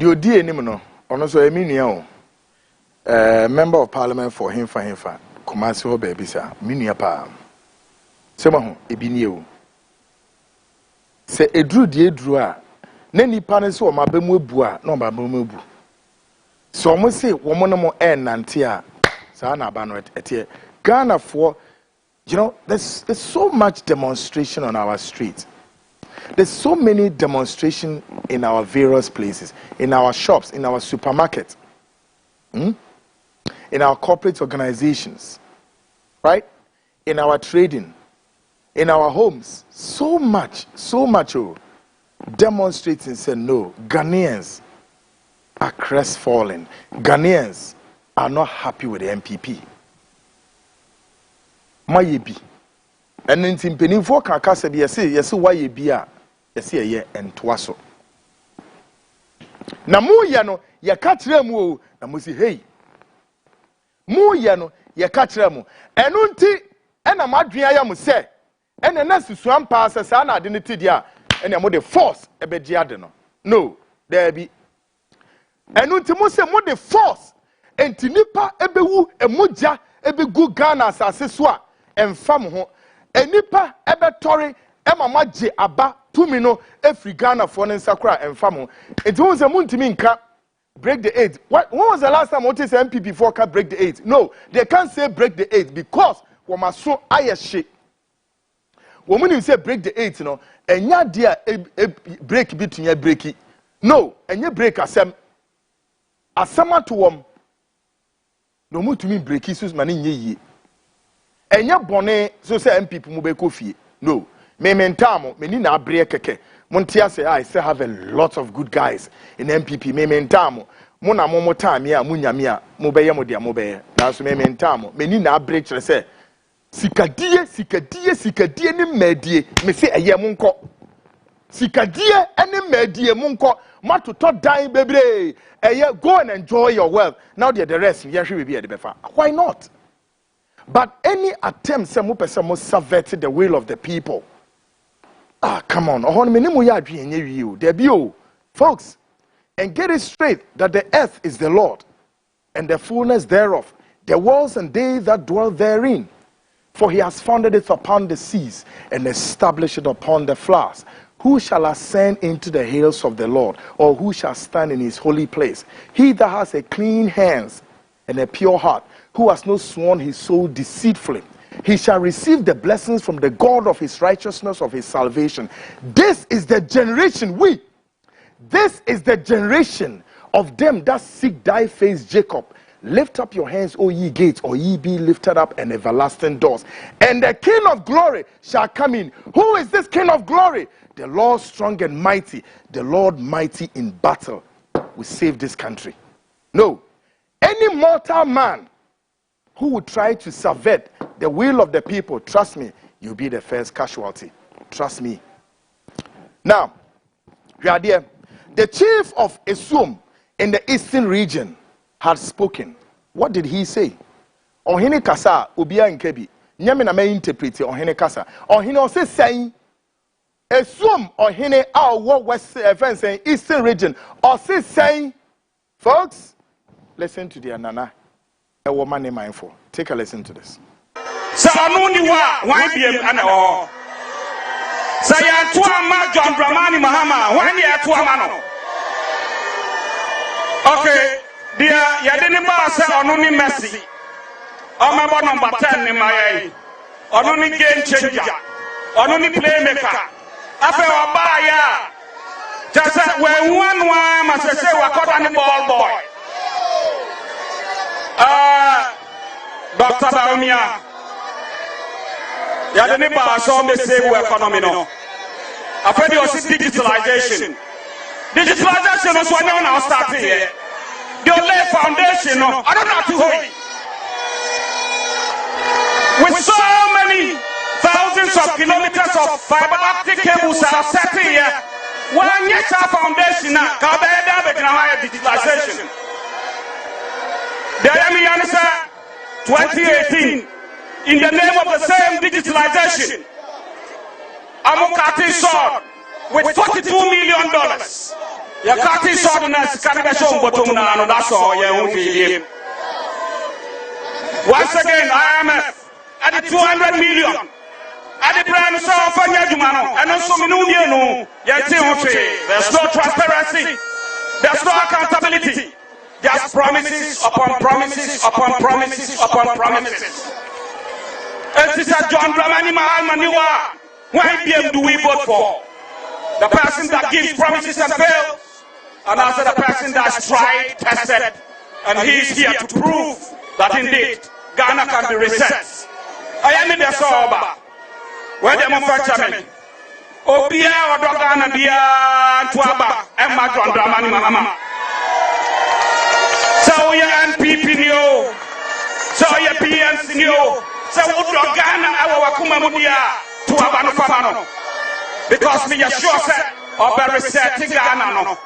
The odi enim no, ono so emi nua o. Member of Parliament for himfa Kumasi ho baby sir. Mi nua pa. Sema ho ebi nie o. Se edru die edru a na nipa ne se o ma bemu ebu a na o ma bemu ebu. So mo se wo mo no mo nante a sa na ba no etie Ghana for, you know, there's so much demonstration on our streets. There's so many demonstrations in our various places, in our shops, in our supermarkets, in our corporate organizations, right? In our trading, in our homes. So much, demonstrating say no, Ghanaians are crestfallen. Ghanaians are not happy with the MPP. Mayebi. And in Timpani for Kakasa be yes, why ye be a ye and twaso. Namu yano, ya katremu, namusi hey. Mu yano, ya katremu. And unti, and a madria mu say, and a nurse swam pass a sana identity dia, and a mode force a bediadeno. No, there be. And unti muse mode force, and tinipa ebewu, a muja, ebe good Ghana sasiswa. Enfam ho enipa ebetori emamaje aba tumino efri Ghana for nsakra enfam ho enti won se muntimi nka break the 8. When was the last time Otis MPP for can break the 8? No, they can't say break the 8 because womaso ayeshe women say break the 8 no enya dia break between ya breaki no enye break asem to wom no mutumi breaki sus mane nye Enya bone so say MPP mu be kofie. No. Me mentamo, me ni na abre keke. Montia say I still have a lot of good guys in MPP. Me mentamo. Mo na mo time a mo nyame a mo be ye mo dia mo be. Na so me mentamo. Me ni na abre kire say sikadie ni medie. Me say eye mo nko. Sikadie ene medie mo nko. Matoto dan bebre. Eye go and enjoy your wealth. Now the rest ye hwe be the befa. Why not? But any attempt some person must subvert the will of the people. Come on. Folks, and get it straight that the earth is the Lord, and the fullness thereof, the worlds and they that dwell therein. For he has founded it upon the seas, and established it upon the floods. Who shall ascend into the hills of the Lord, or who shall stand in his holy place? He that has a clean hands and a pure heart, who has not sworn his soul deceitfully, he shall receive the blessings from the God of his righteousness, of his salvation. This is the generation this is the generation of them that seek thy face, Jacob. Lift up your hands, O ye gates, or ye be lifted up, and everlasting doors, and the King of glory shall come in. Who is this King of glory? The Lord strong and mighty, the Lord mighty in battle will save this country. No, any mortal man who would try to subvert the will of the people, trust me, you'll be the first casualty. Trust me. Now, the chief of Esum in the eastern region had spoken. What did he say? Ohene kasa obia nkebi. Nyame na me interpret ohene kasa. Ohene o say saying Esum ohene a west saying eastern region or say saying, folks, listen to their nana. A woman in mindful. Take a listen to this. Sanuni wa biem ana o. Saya tua ma John Dramani Mahama, when ya tua mano. Okay, dear Yadini ba say onuni Messi. Omebo number 10 ni my onuni game changer. Onuni playmaker. Afe oba ya. Just when one must say wakota ni ball boy. Dr. Baumia, you didn't pass on the same economy. No, I've heard you see digitalization. Digitalization is what now starting here. Your lay foundation, no, I don't know how to hold. With so many thousands of kilometers of fiber optic cables are set here, one year foundation now, digitalization. The answer 2018 in the name of the same digitalization. Amokati sword with $42 million. Ya kati ordinance kanebe so bottom na no that's all ye won fi. Once again IMF at the 200 million at the brand so fanya jumano and so minu mienu ye ti won fi. There's no transparency. There's no accountability. Just promises upon promises upon promises upon promises. And this is John Dramani Mahal Maniwa. Why BM do we vote for? The person that gives promises and fails, and also the person that's tried, tested, and he is here to prove that indeed Ghana can be reset. I am in the Soba. Where the manufacturing? Obia or Ghana Bia Tuaba and John Dramani Mahama. So you NPP new, so you PNC new, so Udro Ghana our Kumamudia to Abanufamano. Because we are sure said, or very certain Ghana.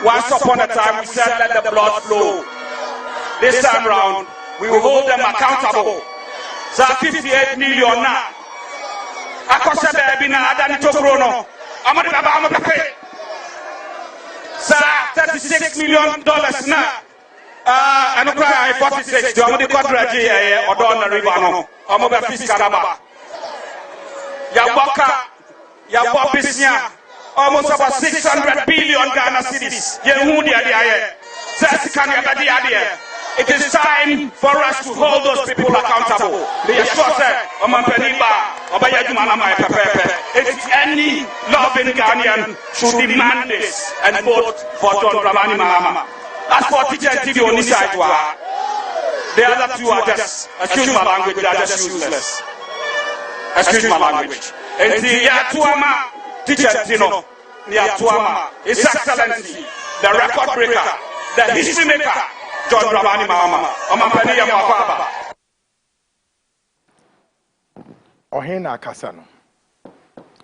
Once upon a time we said let the blood flow. This time round, we will hold them accountable. So 58 million now. Akosha baby na Adani Tokrono. Amadi Baba Amapepe. Sir, $36 million now. And I 46 to the quadragy or Donna Rivano, or Mobile Fiscaraba. Yabaka, Yabobisia, almost about 600 billion Ghana cities. Yehudia, the idea. It is time for us to hold those people accountable. They are sure said, Omampeniba, Obayajumana, my Pepe. If any loving Ghanian should demand this and vote for John Dramani Mahama. As for teacher TV on this side, the other two are just, excuse my language, they are just useless. Excuse my language. And the Yatuama teacher Tino, the Yatuama, His Excellency, the record breaker, the history maker, John Dramani Mahama, Omampania Mafaba. Ohena Kasano.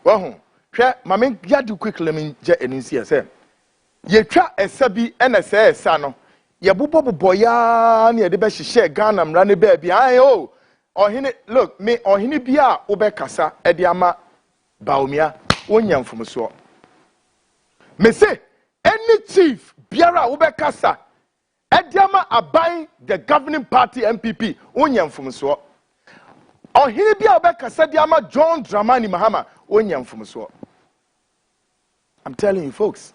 Well, Mamma, Yadu quickly, mean jet and CSM. Ye twa esabi ena se esa no ye bobo boya na ye de be hihye Ghana mra be bia ayo ohene look me ohene bia wo be kasa e de ama baomia wonya mfomso me say any chief biara wo be kasa e de ama aban the governing party MPP wonya mfomso ohene bia wo be kasa de ama John Dramani Mahama wonya mfomso. I'm telling you folks.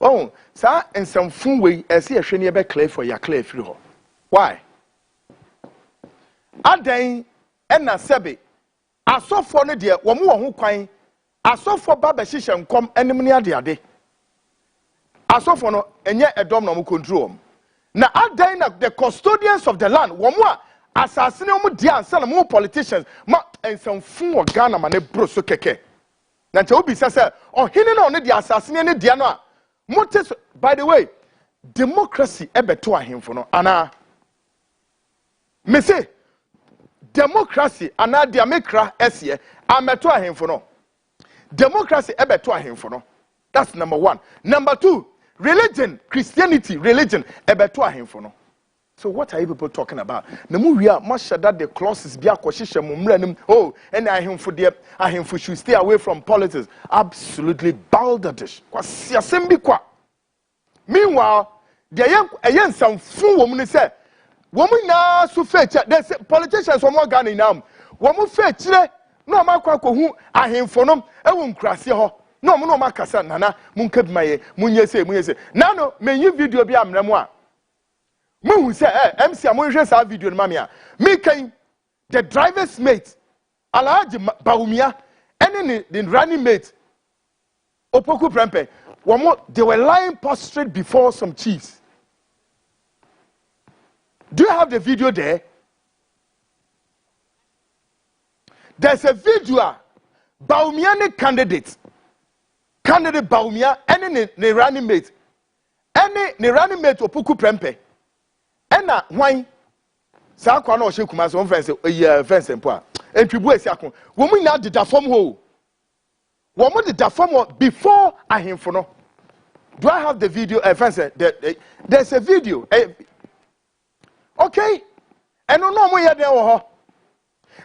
Oh, sir, and some fun way as he a be clear for your clear through. Why? Aden and na sebe. I saw for no dear, one more who quine. I saw for Baba Shishan come enemy the ade. I saw for no and yet a domino control. Now, Aden the custodians of the land, one more assassinum dear and some more politicians, and some fun or Ghana man a broso keke. Now, to be said, or hidden on the assassinate Diana. By the way, democracy ebe to him for no ana me say democracy ana dia mekra esie ameto him for no democracy ebe to him for no. That's number one. Number two, religion, Christianity, religion ebe to him for no. So what are you people talking about? Namu we are much that the clauses be akoshishe mumrenim. Oh, and I him for should stay away from politics. Absolutely balderdish. Kwasi asembi kwa. Meanwhile, the young some fool woman say, woman na so fetch. There's politicians from Ghana now. Woman fetch no makwa who I him for no. I won't crash ho. No makasa nana munkeb maye munye se. Nano me you video be amramwa. Who say, MC, I'm going to show video, Mamia. Me came the driver's mate, Alaji Baumia, and the running mate, Opoku Prempe. One more, they were lying prostrate before some chiefs. Do you have the video there? There's a video, Baumia candidate Baumia, and the running mate, and the running mate Opoku Prempe. Ena why sa kwa na o shekuma so fence fence mpo a entwibu asiako wo mu nya deda fom ho wo mu deda fom before ahemfo no. Do I have the video fence there's a video okay eno no mo ye den wo ho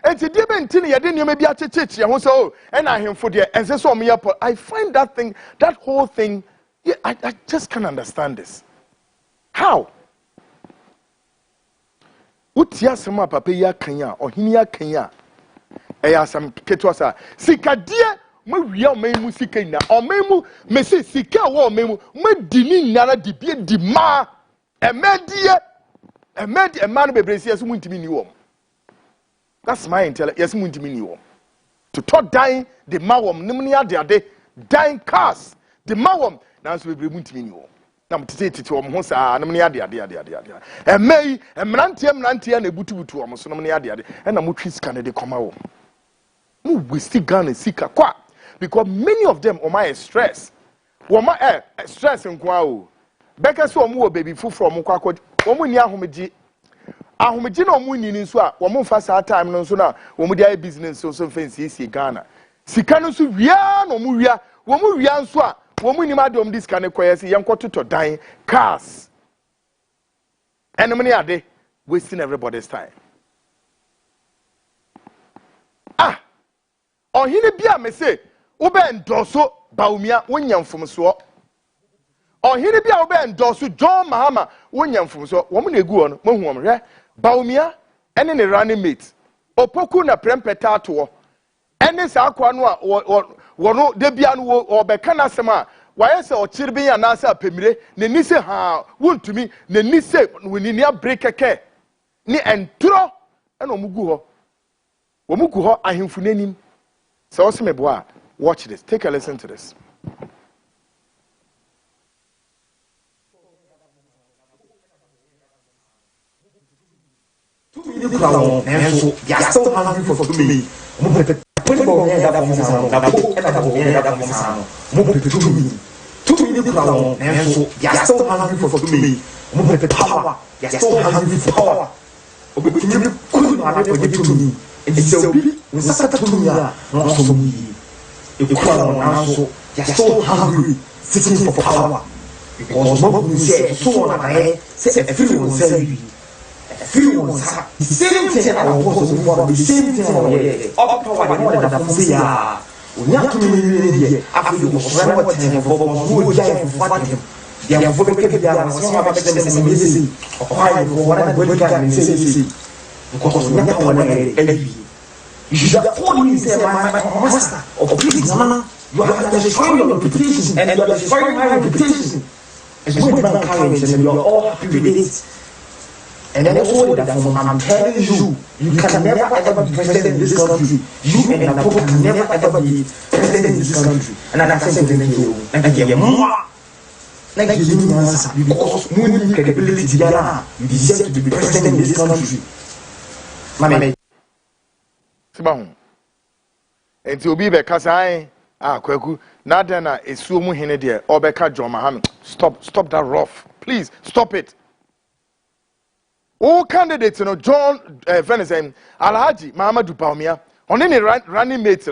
enti die be ntini ye de niam bi achecheche ho so oh ena ahemfo de ense so mo ye I find that whole thing Yeah, I just can't understand this. How? Utia sama papa ya kanya or hinia kanya. Eya sam ketwasa. Sikadie me wia memu sikena. O memu me se sika wo memu me dini nara di bie di ma. Emedie emman bebresi yesu muntimi ni wom. That's my intelligence. Yesu muntimi ni wom. To talk dying the mawom nimni ade dying cars the mawom na so bebre muntimi ni wom. Na mtete wom ho saa nimni ade emei emrantie na ebutubutu wom so nimni ade e na motwi sika ne de koma wom. Mu westi Ghana sika kwa because many of them my stress woma stress nkwa o beka so omo wo baby fufuro mo kwa omo ni ahomegi na omo ni nso a omo fa saa time no nso na omo dey business so fancy Ghana sika no so wia na omo wia omo wia nso a omo ni ma de omo dis kan koyese yenkototo dan cars enem ni ade wasting everybody's time. Ohine bia me say ube endoso baumia wonya mfomso. Ohine bia ube endoso John Mahama wonya mfomso. Wo na egu no mahu om hwe baumia ene ne running mate. Opoku na prempeta ato. Ene sa akwa no a wono de bia no obeka na sema waye se ochirbe ya na asa pemire ne ni se ha wontumi ne ni se wonini break keke ni entro ene omugu ho. Womugu ho ahemfu nanim. So watch this. Take a listen to this. They are still hungry for 2 million. Power. They are still hungry for power. And so we start to do that. You're so hungry, seeking for power. Because what say, so I say, everyone say, everyone the same thing. I was the same thing. All power, more than that. Say, we have to be after you was reporting for who died for fighting. They are voting. They are so much amazing. Why for what I'm going to say? Because we never want to you should have told me, say, my master, please, Nana, you are destroying your reputation and you are destroying my reputation. As we man carries and you are all happy with it. And then also that I'm telling you, you can never ever be president in this country. You and the Pope can never ever be president in this country. And I can say to you, and you more. Like you didn't answer because money credibility together, you deserve to be president in this country. Mama. Sibahu. Enti obi be kasai kwaku na den na esuo mu hene de obeka John Mahama. Stop that rough. Please stop it. All candidates John Venison Alhaji Muhammadu Baumia on any running mate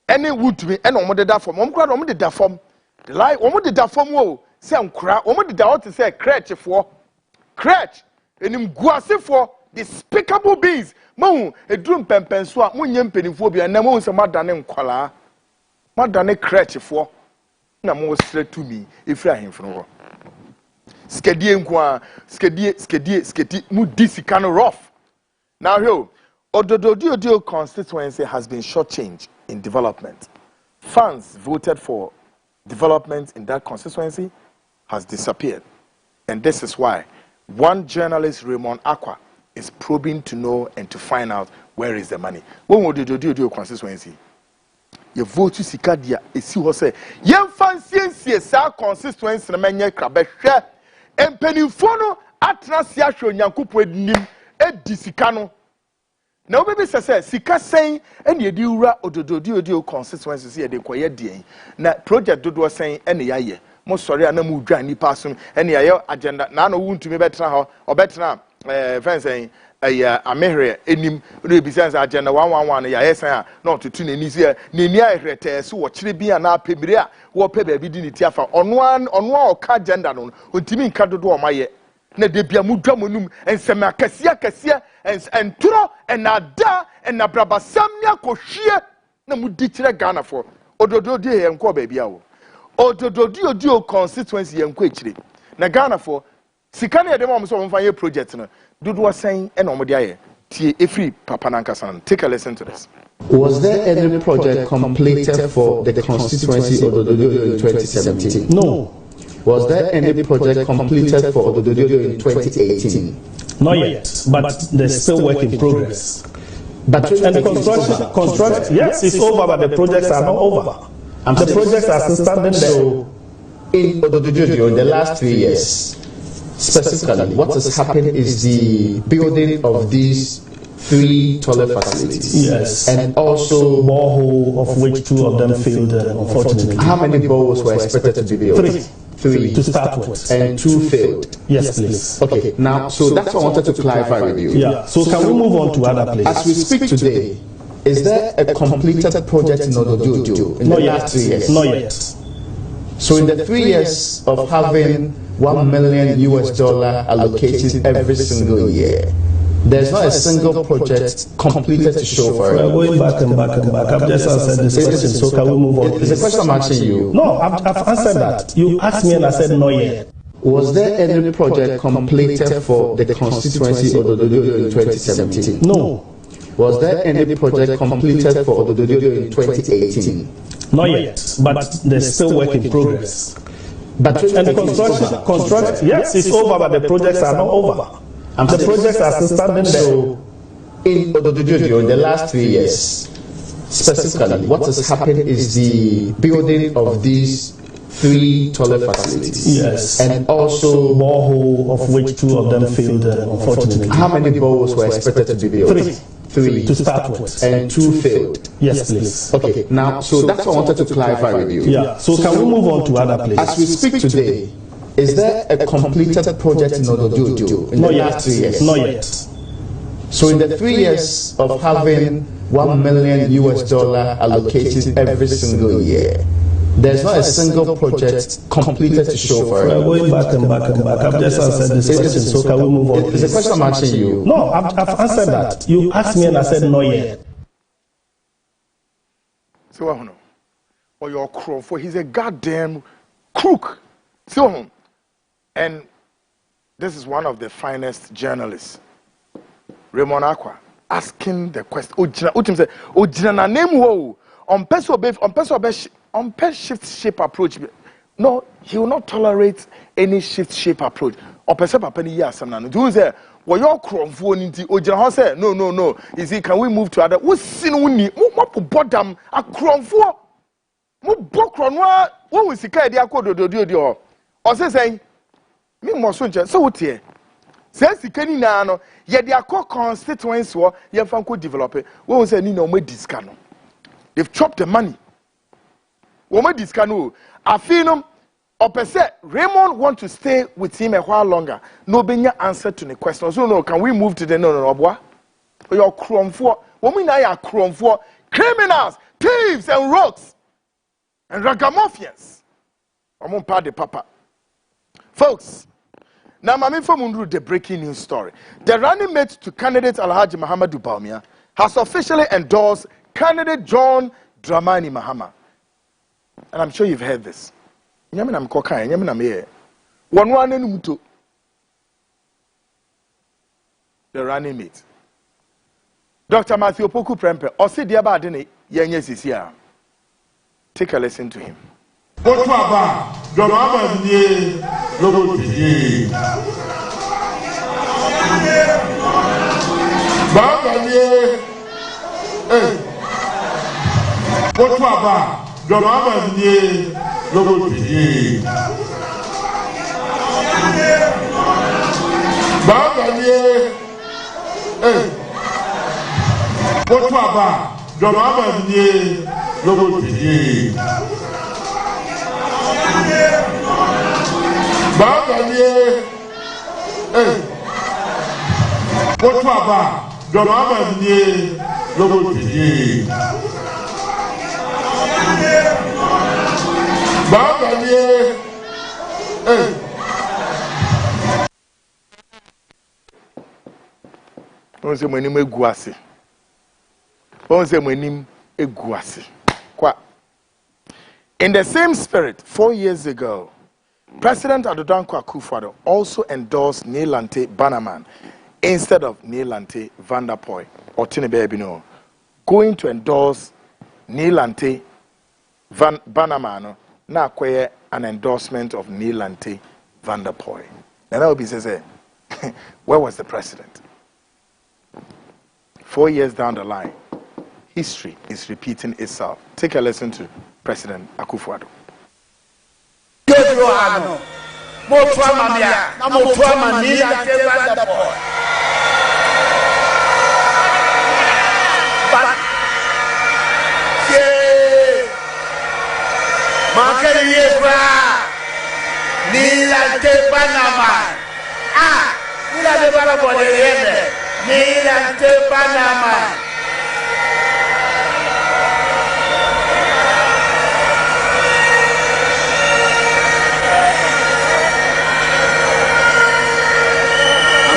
any wood to me and omo de da form omo de da form the lie omo de da form wo say nkra omo de da what to say crutch for crutch enim guase for despicable beings. Mo edrum pempen so a munyem penifo bia na mo se madane nkwala madane crutch for na mo sre to me efri ahemfo no skedie nkwa skedi mu disikano rough. Now here Odododio constituency has been shortchanged in development. Funds voted for development in that constituency has disappeared, and this is why one journalist, Raymond Aqua, is probing to know and to find out where is the money. When we do constituency, you vote to Sikadia, esi ho say, yen fancy sa constituency na menye krabe hwe, empenifono atrasi ahwe nyankopo edim edi sika no. Na obebi say sika sen ene edi wura odododio constituency se de koye die. Na project dodo sen ene yaye. Mo sori ana mu dwa nipa asum ene yaye agenda na na wuntumi betena ho obetena fence amehre enim no ebisians agenda 111 ya yesan a na otutu na ni se na ni ahrete so wo kire bi na apemire a wo pe ba bi di ni tiafa ono a oka agenda no ontimi nka dodo o maye na de bia mu dwa monum ensem akasia enturo enada enabrabasam ne akohwie na mu di kire Ghana for ododo de ye nko ba bia wo odododio constituency yenko echire na Ghana for sika na dem am so mfa ye project no dodo sen e na omde aye tie efri papa nankasan. Take a listen to this. Was there any project completed for the constituency of Odododio in 2017? No. Was there any project completed for Odododio in 2018? Not yet, but there's still work in progress. But and construction, yes, it's over, but the projects are not over. The projects are still standing there. So, in Odododio in the last 3 years, specifically, what has happened is the building of these 3 toilet facilities. Yes. And also borehole, of which 2 of them failed, unfortunately. How many boreholes were expected to be built? 3 to start with. And 2 failed. Yes, please. Okay, now, so that's what I wanted to clarify with you. Yeah, so can we move on to other places? As we speak today, is there a completed project in Odododio in the last 3 years? Not yet. So in the 3 years of having $1 million allocated every single year, there's not a single project completed to show for it. We're going back and back and back. I've just answered this question, so can we move on? It's a question I'm asking you. No, I've answered that. You asked me and I said no yet. Was there any project completed for the constituency of Odododio in 2017? No. Was there any project completed for Odododio in 2018? Not yet, but there's still work in progress. But and construction, yes, it's over, but the projects are not over. The projects are still standing there. So, in Odododio in the last 3 years, specifically, what has happened is the building of these 3 toilet facilities. Yes. And also borehole, of which 2 of them failed, unfortunately. How many boreholes were expected to be built? 3 to start with. And 2 failed. Yes, please. Okay, now, so that's what I wanted to clarify with you. Yeah, so can we move on to other places? As we speak today, is there a completed project in Odododio in the last 3 years? Not yet. So in the 3 years of having $1 million allocated every single year, there's not a single project completed to show for it. We're going back and back and back. I've just answered this question, so can we move on? It's a question I'm asking you. No, I've answered that. You asked me and I said no yet. So, or your crow, for he's a goddamn crook. So, and this is one of the finest journalists, Raymond Aqua, asking the question. Ojina name wo on shift shape approach. No, he will not tolerate any shift shape approach. On person papa ni ya asam na no. Do say wo your kromfo nti ojina ho say no. You see, can we move to other? Wo sin woni mo bodam akromfo. Mo bokro no wo sika dia akodododio di ho. O say me mo so nche so wotie. Say sika ni na no ye dia akọ constituency wo ye fa ko develop. Wo say ni na o ma diska no. They've chopped the money. Woman discano. Afinum opese Raymond want to stay with him a while longer. No benya answer to the question. So no, can we move to the no boy? Your chrome for women are chrome for criminals, thieves and rogues and ragamuffins. I'm on part the papa. Folks, now I'm informed the breaking news story. The running mate to candidate Alhaji Muhammadu Bawumia has officially endorsed candidate John Dramani Mahama. And I'm sure you've heard this. Nyamina mkokai, nyamina meye. Wanwane numuto. The running mate. Dr. Matthew Poku Prempe, osi diaba adene yenye sisia. Take a listen to him. Otwaba, Dramama ni loboti. Baba ni Otwaba, Dramama ni loboti. Baba ni Otwaba, Dramama ni loboti. Baba ni Otwaba, Dramama ni loboti. Baba ni On se monim eguase. On se monim eguase. Kwa In the same spirit, 4 years ago, President Adodankwa Akufo-Addo also endorsed Neelante Bannerman instead of Neelante Van der Poel, or Tinebebino, going to endorse Neelante Bannerman, now acquire an endorsement of Neelante Van der Poel. And that would be says, where was the president? 4 years down the line, history is repeating itself. Take a listen to President Akufo-Addo.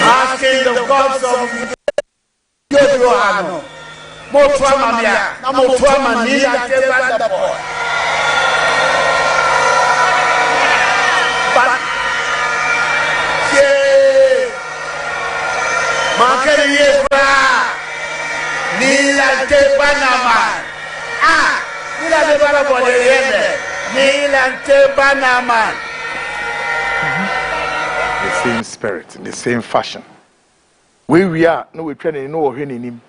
Asking the gods of Jodoano, Motuamania, Namotuamania, but Nilante Banaman. Nilante Banaman. The same spirit, in the same fashion. Where we are, no, we're trying to know him.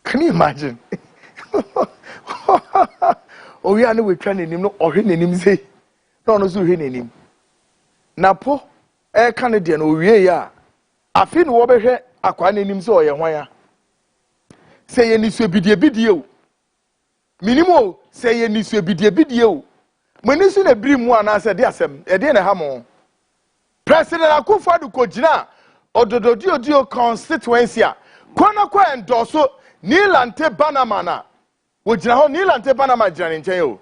Can you imagine? Oh, we are no, we're trying to know or him say, no, no, so him. Napo, Canadian, oh, yeah. I feel no over here, I can't name so, yeah. Say, any so be the video. Minimo, say, any so be the video. When you see a dream one, I said, yes, a dinner hammer. President Akufo-Addo Kojina, Ododio constituency, Kwana kwa endorso Neelante Bannerman. Wojina ho Neelante Bannerman jina nchen yo.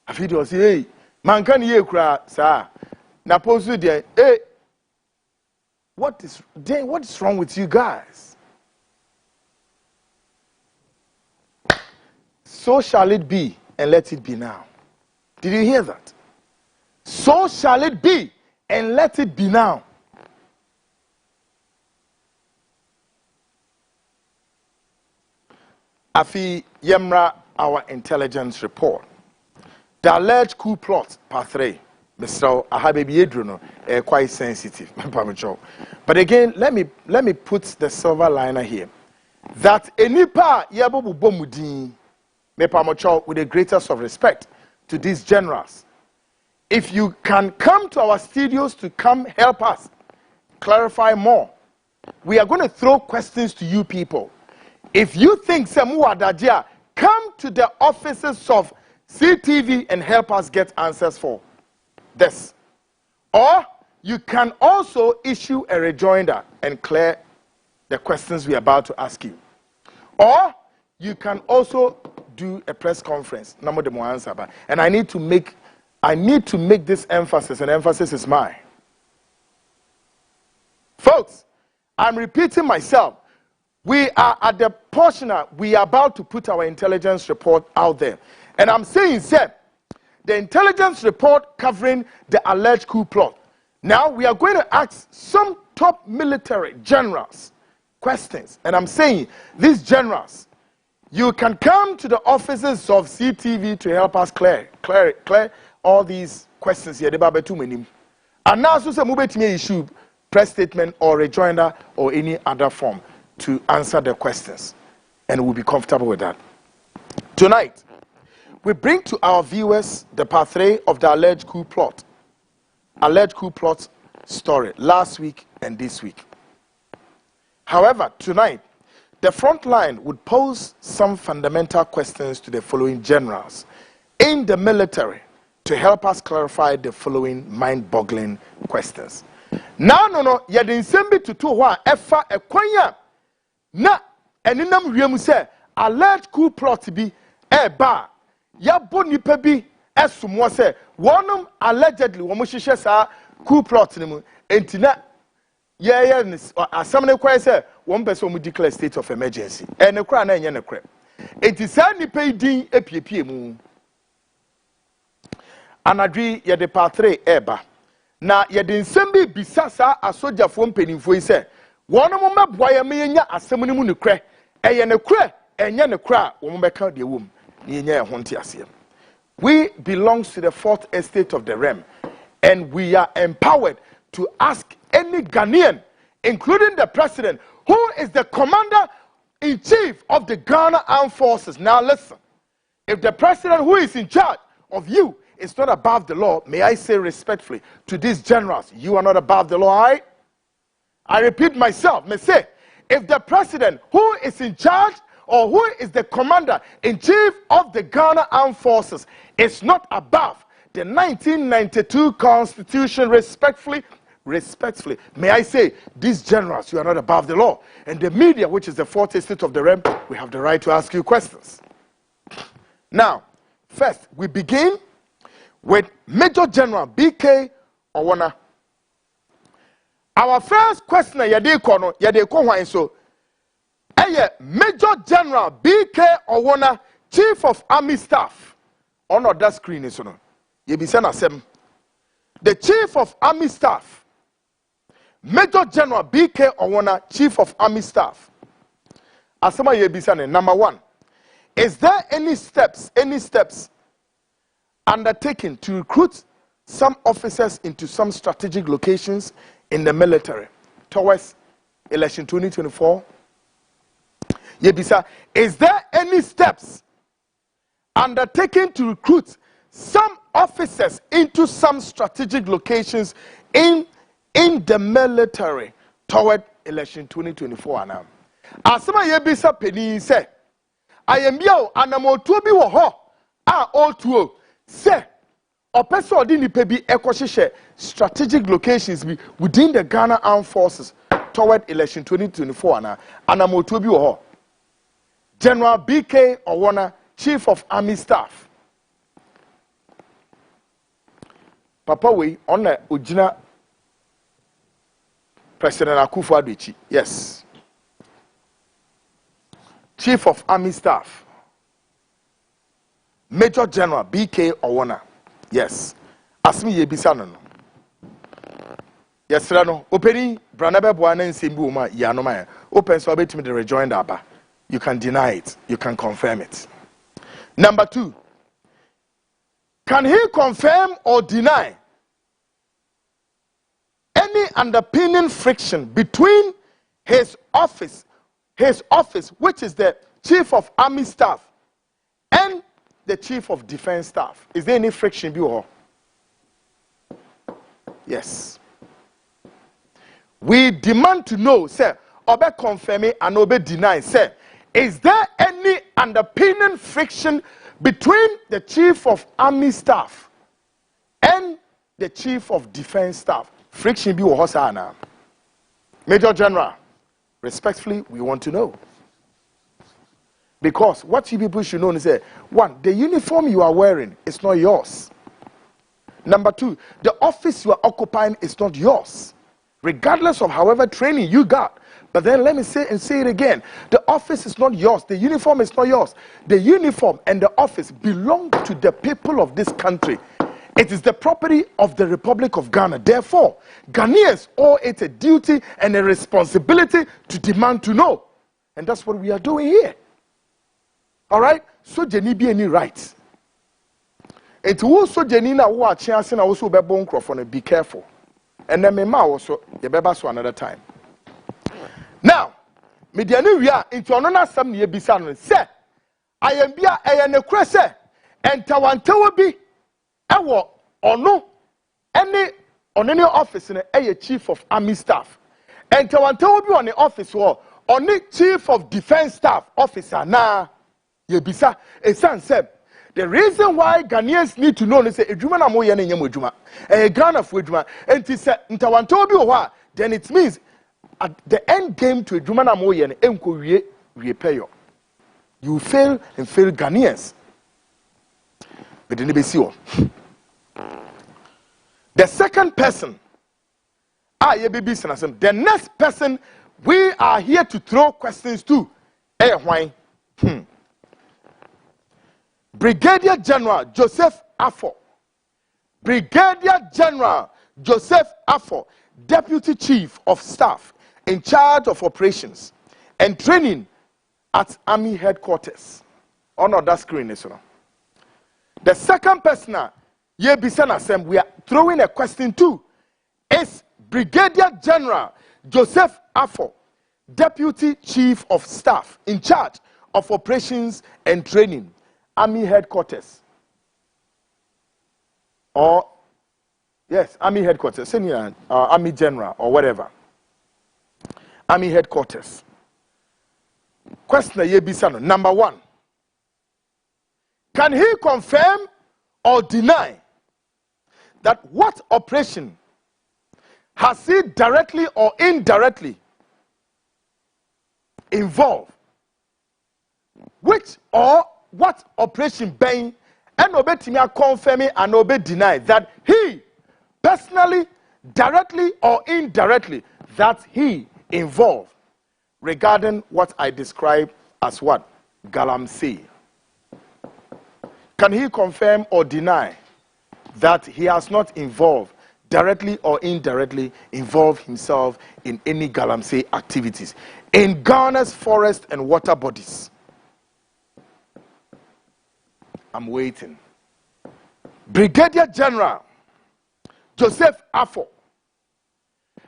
Afidi o say, hey, man kan ye kura sa. Na posu de, hey, what is wrong with you guys? So shall it be, and let it be now. Did you hear that? So shall it be, and let it be now. Afi Yemra, our intelligence report. The alleged coup plot, part 3. Mr. Ahabebi Edruno, quite sensitive. But again, let me put the silver liner here. That enipa yabobu bomudi, with the greatest of respect to these generals. If you can come to our studios to come help us clarify more, we are going to throw questions to you people. If you think Semu Adadia, come to the offices of CTV and help us get answers for this. Or you can also issue a rejoinder and clear the questions we are about to ask you. Or you can also do a press conference. And I need to make this emphasis, and emphasis is mine. Folks, I'm repeating myself. We are at the portion we are about to put our intelligence report out there. And I'm saying, sir, the intelligence report covering the alleged coup plot. Now we are going to ask some top military generals questions. And I'm saying, these generals, you can come to the offices of CTV to help us clear all these questions here. And now, so say, issue press statement or rejoinder or any other form to answer the questions, and we'll be comfortable with that. Tonight, we bring to our viewers the part 3 of the alleged coup plot story last week and this week. However, tonight, the Frontline would pose some fundamental questions to the following generals in the military to help us clarify the following mind-boggling questions. Now, yadin sembi tutu wa efa ekwanya na eninam wiemu se alleged coup plot bi eba ya bo nipa bi esumo se wonum allegedly wo mo hihye sa coup plot ni mu entina asam ne kwai se wo mpese wo declare state of emergency ne kra na enye ne kra enti sa nipa din epiepie mu anadwi ye de patre eba na ye de nsem bi bisasa asojafo mpanimfo yi se wono mo meboa ye menya asem ni mu ne kre eye ne kre enye ne kre a wo mobeka de wom ne yenya ye ho nte asem. We belong to the fourth estate of the realm, and we are empowered to ask any Ghanaian, including the president, who is the commander-in-chief of the Ghana Armed Forces. Now listen, if the president who is in charge of you is not above the law, may I say respectfully to these generals, you are not above the law, all right? I repeat myself, may say, if the president who is in charge or who is the commander-in-chief of the Ghana Armed Forces is not above the 1992 Constitution, respectfully, may I say, these generals, you are not above the law. And the media, which is the fourth estate of the realm, we have the right to ask you questions. Now, first, we begin with Major General B.K. Owana. Our first question, Major General B.K. Owana, Chief of Army Staff. On that screen is on. The Chief of Army Staff, Major General B.K. Owana, Chief of Army Staff. Asama yebisane. Number one, is there any steps undertaken to recruit some officers into some strategic locations in the military towards election 2024? Yebisa, is there any steps undertaken to recruit some officers into some strategic locations in the military toward election 2024 now? Asama yebisa peni se ayembia anamotuo bi wo ho a otuo se opese odi nipa bi ekohyehe strategic locations bi within the Ghana Armed Forces toward election 2024 na anamotuo bi wo ho. General B.K. Owana, Chief of Army Staff. Papa we on the Ujina President Akufo-Addo. Yes. Chief of Army Staff. Major General B.K. Owana. Yes. Asmi yebisa no. Yes, no. Openi Branabe Bwana nsembi uma ya no ma. Open so betimi the rejoin aba. You can deny it. You can confirm it. Number two, can he confirm or deny any underpinning friction between his office, which is the Chief of Army Staff, and the Chief of Defense Staff? Is there any friction? Yes. We demand to know, sir, obe confirm and obe deny, sir. Is there any underpinning friction between the Chief of Army Staff and the Chief of Defense Staff? Friction be wahosana. Major General, respectfully, we want to know. Because what you people should know is that, one, the uniform you are wearing is not yours. Number two, the office you are occupying is not yours, regardless of however training you got. But then let me say it again. The office is not yours. The uniform is not yours. The uniform and the office belong to the people of this country. It is the property of the Republic of Ghana. Therefore, Ghanaians owe it a duty and a responsibility to demand to know. And that's what we are doing here. All right? So, Jenny be any rights. It also Jenny na wa chance na also be bon crofone. Be careful. And then me ma also the beba so another time. Now, mediani wia into onona sam ne bisa no se ayambia eyene krese entawantewo bi ewo ono ene onene office ne eye Chief of Army Staff entawantewo bi on the office wo oni Chief of Defense Staff officer na yebisa esansem. The reason why Ghanaians need to know is say edwuma na mo ye na nyam edwuma Ghana fo edwuma enti se entawantewo bi wo ha, then it means at the end game to a Jumana Moyen, Enko Payo. You fail and fail Ghanaians. But then be sure. The second person, the next person we are here to throw questions to. Brigadier General Joseph Afo, Brigadier General Joseph Afo, Deputy Chief of Staff in charge of operations and training at Army Headquarters. On that screen is the second person we are throwing a question to is Brigadier General Joseph Afo, Deputy Chief of Staff in charge of operations and training, Army Headquarters. Or, yes, Army Headquarters, senior Army General or whatever. Army Headquarters. Question number 1. Can he confirm or deny that what operation has he directly or indirectly involved? Which or what operation being and obetimia confirming and obe deny that he personally, directly or indirectly, that he involved regarding what I describe as what? Galamsey. Can he confirm or deny that he has not involved, directly or indirectly, involved himself in any Galamsey activities in Ghana's forest and water bodies? I'm waiting. Brigadier General Joseph Afo,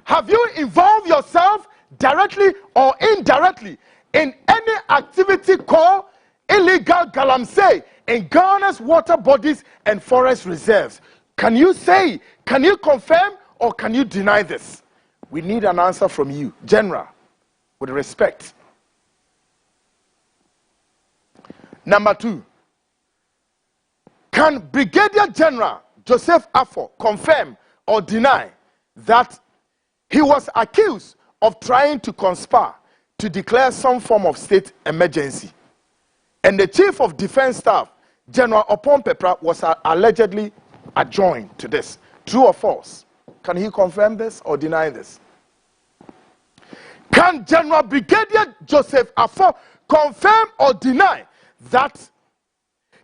have you involved yourself directly or indirectly in any activity called illegal Galamsey in Ghana's water bodies and forest reserves? Can you say, can you confirm or can you deny this? We need an answer from you, General, with respect. Number 2. Can Brigadier General Joseph Afo confirm or deny that he was accused of trying to conspire to declare some form of state emergency, and the Chief of Defense Staff, General Opon Pepra, was allegedly adjoined to this? True or false? Can he confirm this or deny this? Can General Brigadier Joseph Afo confirm or deny that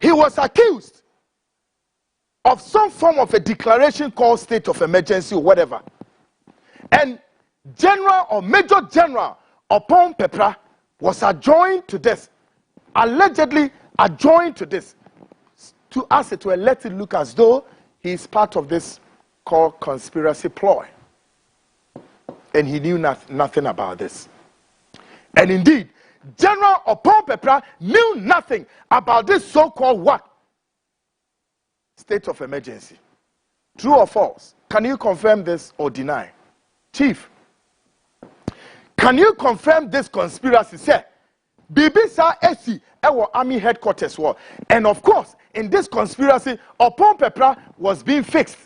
he was accused of some form of a declaration called state of emergency or whatever, and General or Major General Opon Pepra was adjoined to this, allegedly adjoined to this, to us it will let it look as though he is part of this called conspiracy ploy, and he knew nothing about this. And indeed, General Opon Pepra knew nothing about this so-called what? State of emergency. True or false? Can you confirm this or deny? Chief, can you confirm this conspiracy? Say, Bibisa Esi Ewo Army Headquarters war. And of course, in this conspiracy, Opon Pepra was being fixed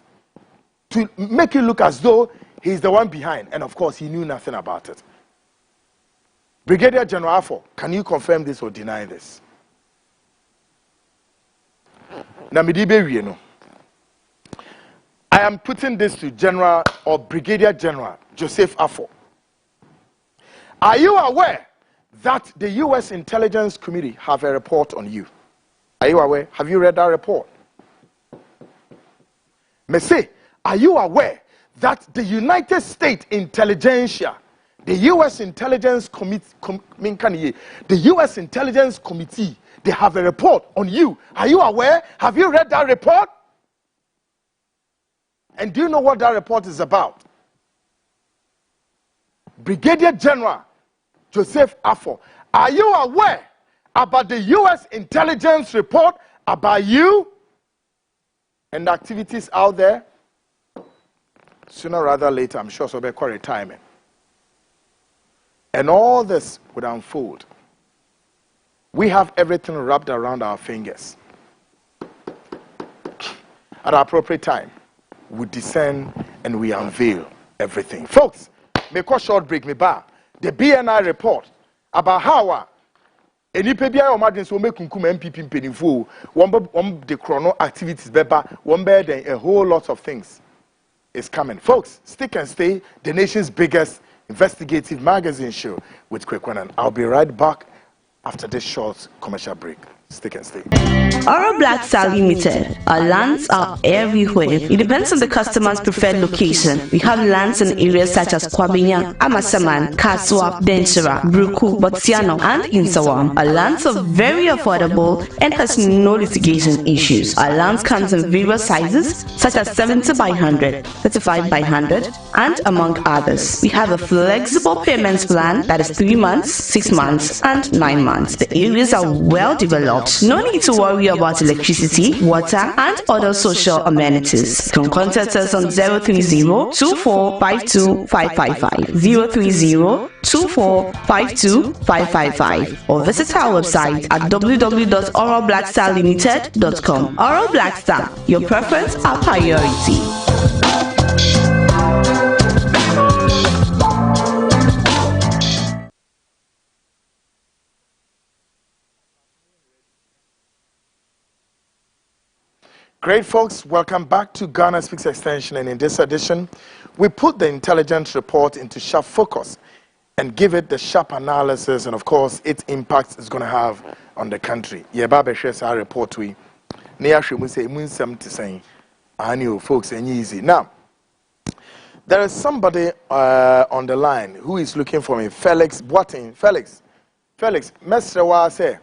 to make it look as though he's the one behind. And of course, he knew nothing about it. Brigadier General Afo, can you confirm this or deny this? I am putting this to General or Brigadier General Joseph Afo. Are you aware that the U.S. Intelligence Committee have a report on you? Are you aware? Have you read that report? Me say, are you aware that the United States Intelligentsia, the U.S. Intelligence Committee, the U.S. Intelligence Committee, they have a report on you? Are you aware? Have you read that report? And do you know what that report is about? Brigadier General Joseph Afo, are you aware about the U.S. intelligence report about you and the activities out there? Sooner rather later, I'm sure so be quite retirement. And all this would unfold. We have everything wrapped around our fingers. At our appropriate time, we descend and we unveil everything. Folks, make a short break, me bar. The BNI report about how any PBI or margins will make MPP peniful, one the chrono activities, one bed, a whole lot of things is coming. Folks, stick and stay, the nation's biggest investigative magazine show with Kwekwanan. I'll be right back after this short commercial break. Stick and stay. Oro Black Star Limited. Our lands are everywhere. It depends on the customer's preferred location. We have lands in areas such as Kwabenya, Amasaman, Kaswa, Denchira, Bruku, Botsiano, and Insawam. Our lands are very affordable and has no litigation issues. Our lands comes in various sizes such as 70 by 100, 35 by 100, and among others. We have a flexible payments plan that is 3 months, 6 months, and 9 months. The areas are well developed. No need to worry about electricity, water, and other social amenities. You can contact us on 030-2452-555, 030-2452-555, or visit our website at www.oralblackstarlimited.com. Oral Black Star, your preference, our priority. Great folks, welcome back to Ghana Speaks Extension, and in this edition, we put the intelligence report into sharp focus and give it the sharp analysis and of course its impact it's going to have on the country. Yeba shares our report we near say folks and easy. Now, there is somebody on the line who is looking for me, Felix Boating. Felix, Mr. Wa say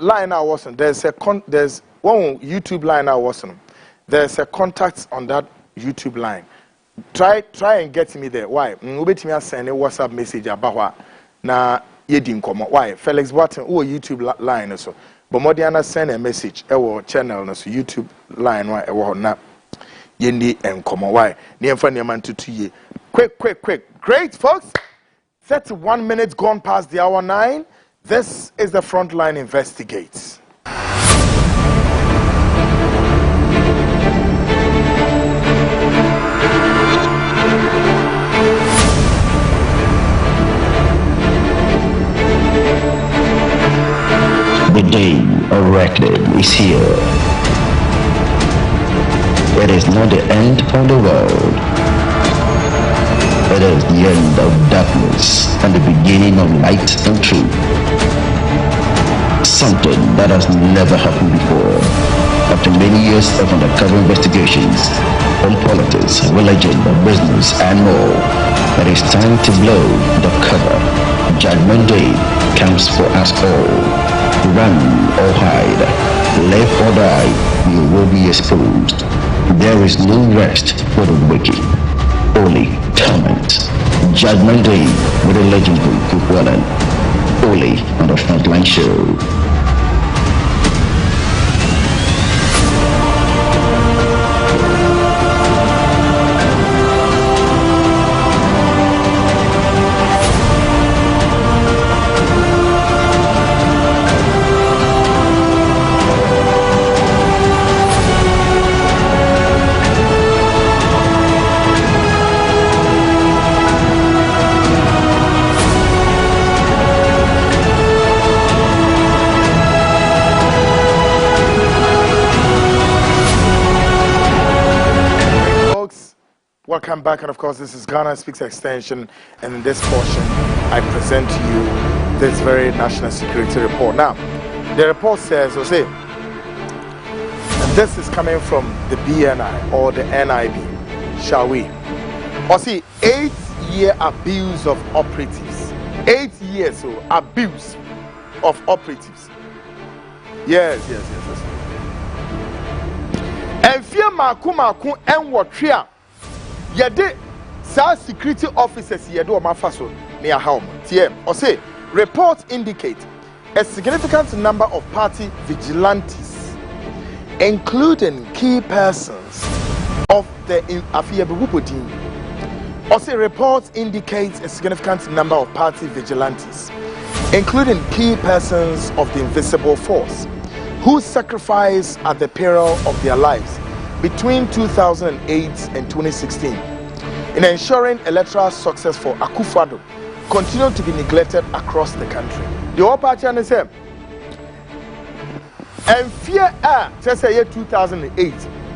line I wasn't. There's one YouTube line I was on. There's a contact on that YouTube line. Try and get me there. Why? Ubeti me send a WhatsApp message about what na yedi nkomo. Why? Felix Watson or YouTube line so. But Modiana send a message our channel no so YouTube line why na yendi nkomo. Why? Ni emfa ni man tutu ye. Quick. Great folks. 31 minutes gone past the hour 9. This is the Frontline Investigates. The day of reckoning is here. It is not the end of the world. It is the end of darkness and the beginning of light and truth. Something that has never happened before. After many years of undercover investigations on politics, religion, business, and more, it is time to blow the cover. Judgment Day comes for us all. Run or hide, live or die, you will be exposed. There is no rest for the wicked, only torment. Judgment Day with the legendary Kukwala, only on the Frontline Show. Welcome back, and of course this is Ghana Speaks Extension, and in this portion I present to you this very national security report. Now, the report says, and this is coming from the BNI or the NIB, shall we? 8-year abuse of operatives. 8 years so abuse of operatives. Yes. And fear maku and what tria. Yede sa security officers yede o mafaso near home. Reports indicate a significant number of party vigilantes, including key persons of the Afiyabubu team. Reports indicate a significant number of party vigilantes, including key persons of the invisible force, who sacrificed at the peril of their lives between 2008 and 2016 in ensuring electoral success for Akufo-Addo continue to be neglected across the country. The whole party and say, and fear just year 2008,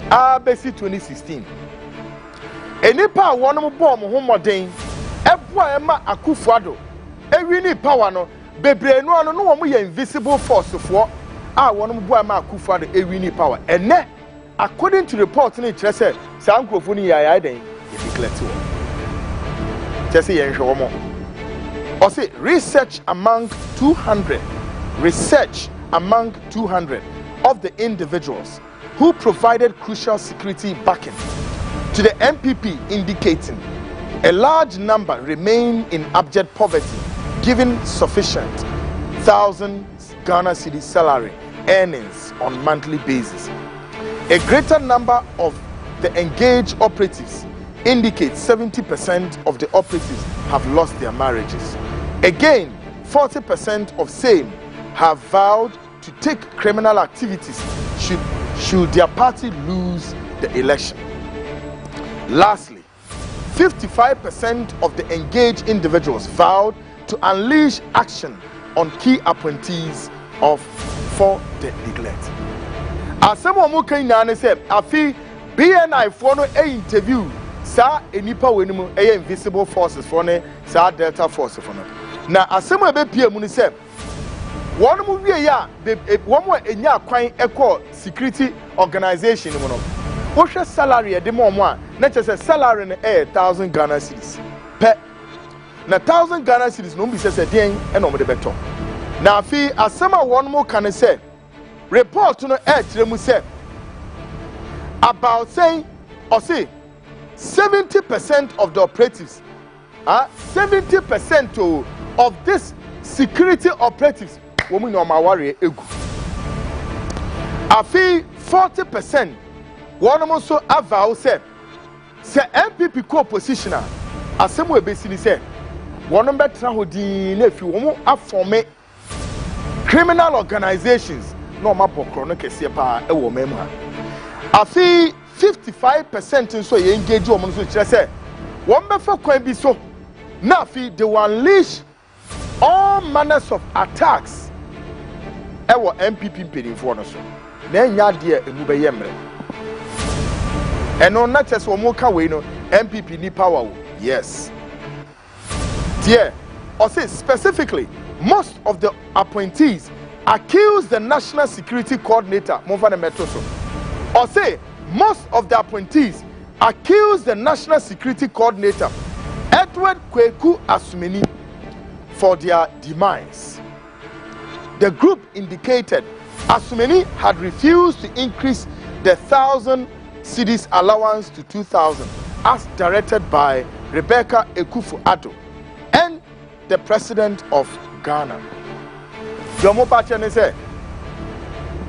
basi 2016. Enipa one bomb homodin, ebwa ema Akufo-Addo, ewini power no, bebre no ano no mo ye invisible force for one of boy ma kufa the ewini power and ne according to report ni kyerɛ sɛ saa nkrofo ni yaya den e declare to kyerɛ sɛ yɛn hwɛ wɔn or say research among 200 of the individuals who provided crucial security backing to the MPP, indicating a large number remain in abject poverty given sufficient 1,000 Ghana cedi salary earnings on monthly basis. A greater number of the engaged operatives indicate 70% of the operatives have lost their marriages. Again, 40% of same have vowed to take criminal activities should their party lose the election. Lastly, 55% of the engaged individuals vowed to unleash action on key appointees for the neglect. As someone who can say, I feel BNI for no interview, sa enipa wenimu invisible forces for ne sa delta force for no. Now, as someone be PM say, one movie ya one more enya kwan equal security organization no. What's your salary at the moment? Not just a salary in 1,000 Ghana cedis. Per na 1,000 Ghana cedis no be say den e no mo de beto. Na fi asema one more can say report no mu say about saying or say 70% of the operatives 70% of this security operatives woman no ma worry egu. Afi 40% one more so avow say MPP co-positioner asem we besi ni say one betra hodin na fi wo aforme criminal organizations no ma pokro no kese pa e wo memu ha. Afi 55% so ye engage wo so kire say one be fa kwan bi so na afi they will unleash all manners of attacks e wo MPP mpedinfo no so na nya de emu be yemre. And on not just one more way, no MPP ni power. Yes. Dear, or say specifically, most of the appointees accuse the National Security Coordinator, Movana Metoso. Or say most of the appointees accuse the National Security Coordinator, Edward Kweku Asumeni, for their demise. The group indicated Asumeni had refused to increase the 1,000 cedis allowance to 2,000 as directed by Rebecca Ekufu-Addo and the President of Ghana. Jomo Pachane say,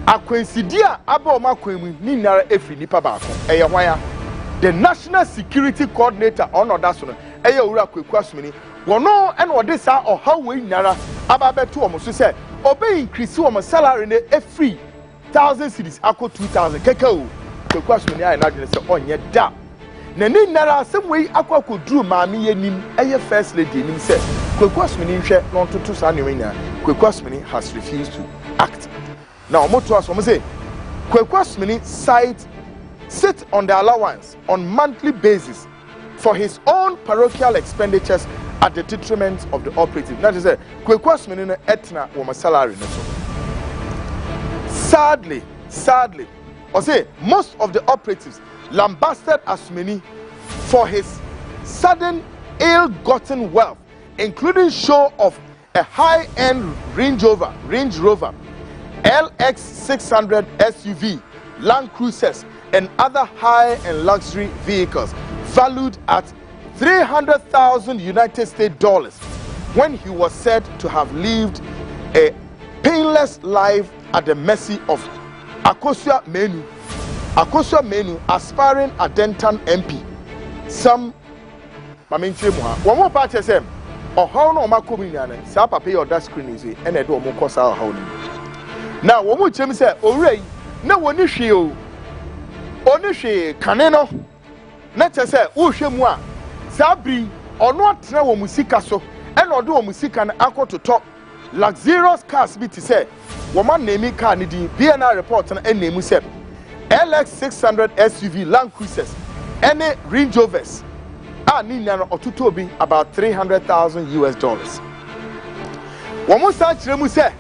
Akwensidia abo makwemu ni nara efri nipa baako. Eye hwaya the National Security Coordinator on odaso no eye owura Kweku Asumeni wono en ode sa ohaw we nara ababeto omo so say obey increase omo salary ne efri 1,000 cedis ako 2,000 kekao. Kweku Asumeni ayi na dwene se onye da na ni nara asem we akwa duru maami yenim eye first lady nim se Kweku Asumeni hwe no ntoto sa ne wenya Kweku Asumeni has refused to act. Now omoto aso say Kweku Asumeni sit on the allowance on monthly basis for his own parochial expenditures at the detriment of the operative. That is it. Kweku Asumeni no etna wo salary no so. Sadly, or say most of the operatives lambasted Asumeni for his sudden ill-gotten wealth, including show of a high-end Range Rover, LX 600 SUV, Land Cruisers, and other high and luxury vehicles valued at $300,000 United States dollars, when he was said to have lived a painless life at the mercy of Akosua Menu, aspiring Adentan MP. Some Maminche Moha. One more part of them. Or how no Macomian, Sapa pay or that screen is and I do more cost our holding. Now, one more Jim said, Ore, no one is you. Onishi, Caneno. Not to say, Ushemwa, Sabri, or not know Musika so, and or do Musika and Aqua to top. Luxurious cars be to say, woman naming Carnegie, BNR report and name said. LX 600 SUV Land Cruisers, any Range Rovers, Nina or Tutobi about $300,000 US. One more such Remu say,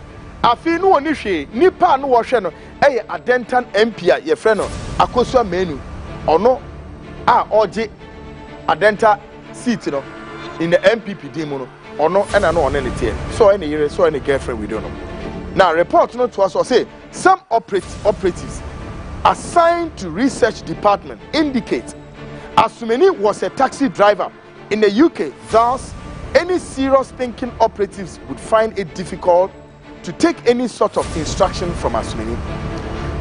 afi no oni hwe nipa no wo hwe no eye adentan MP a ye frɛ no Akosua Menu ono a oje adenta seat no in the MPP demo no ono ena no one tie so any yere so any girlfriend we don't know. Now report no to us or say some operatives assigned to research department indicate Asumeni was a taxi driver in the UK. Thus, any serious thinking operatives would find it difficult to take any sort of instruction from Asumeni.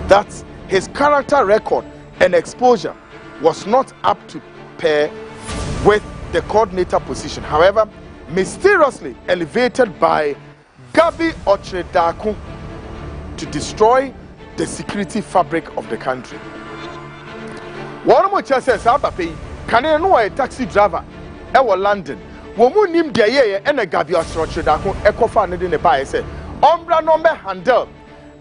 That his character record and exposure was not up to pair with the coordinator position. However, mysteriously elevated by Gabi Ochredaku to destroy the security fabric of the country. One more chance says, can I know a taxi driver? I was London. Woman named Gaye and a Gabi Ochredaku, Eco Fan in the Bay said, Ombra number handle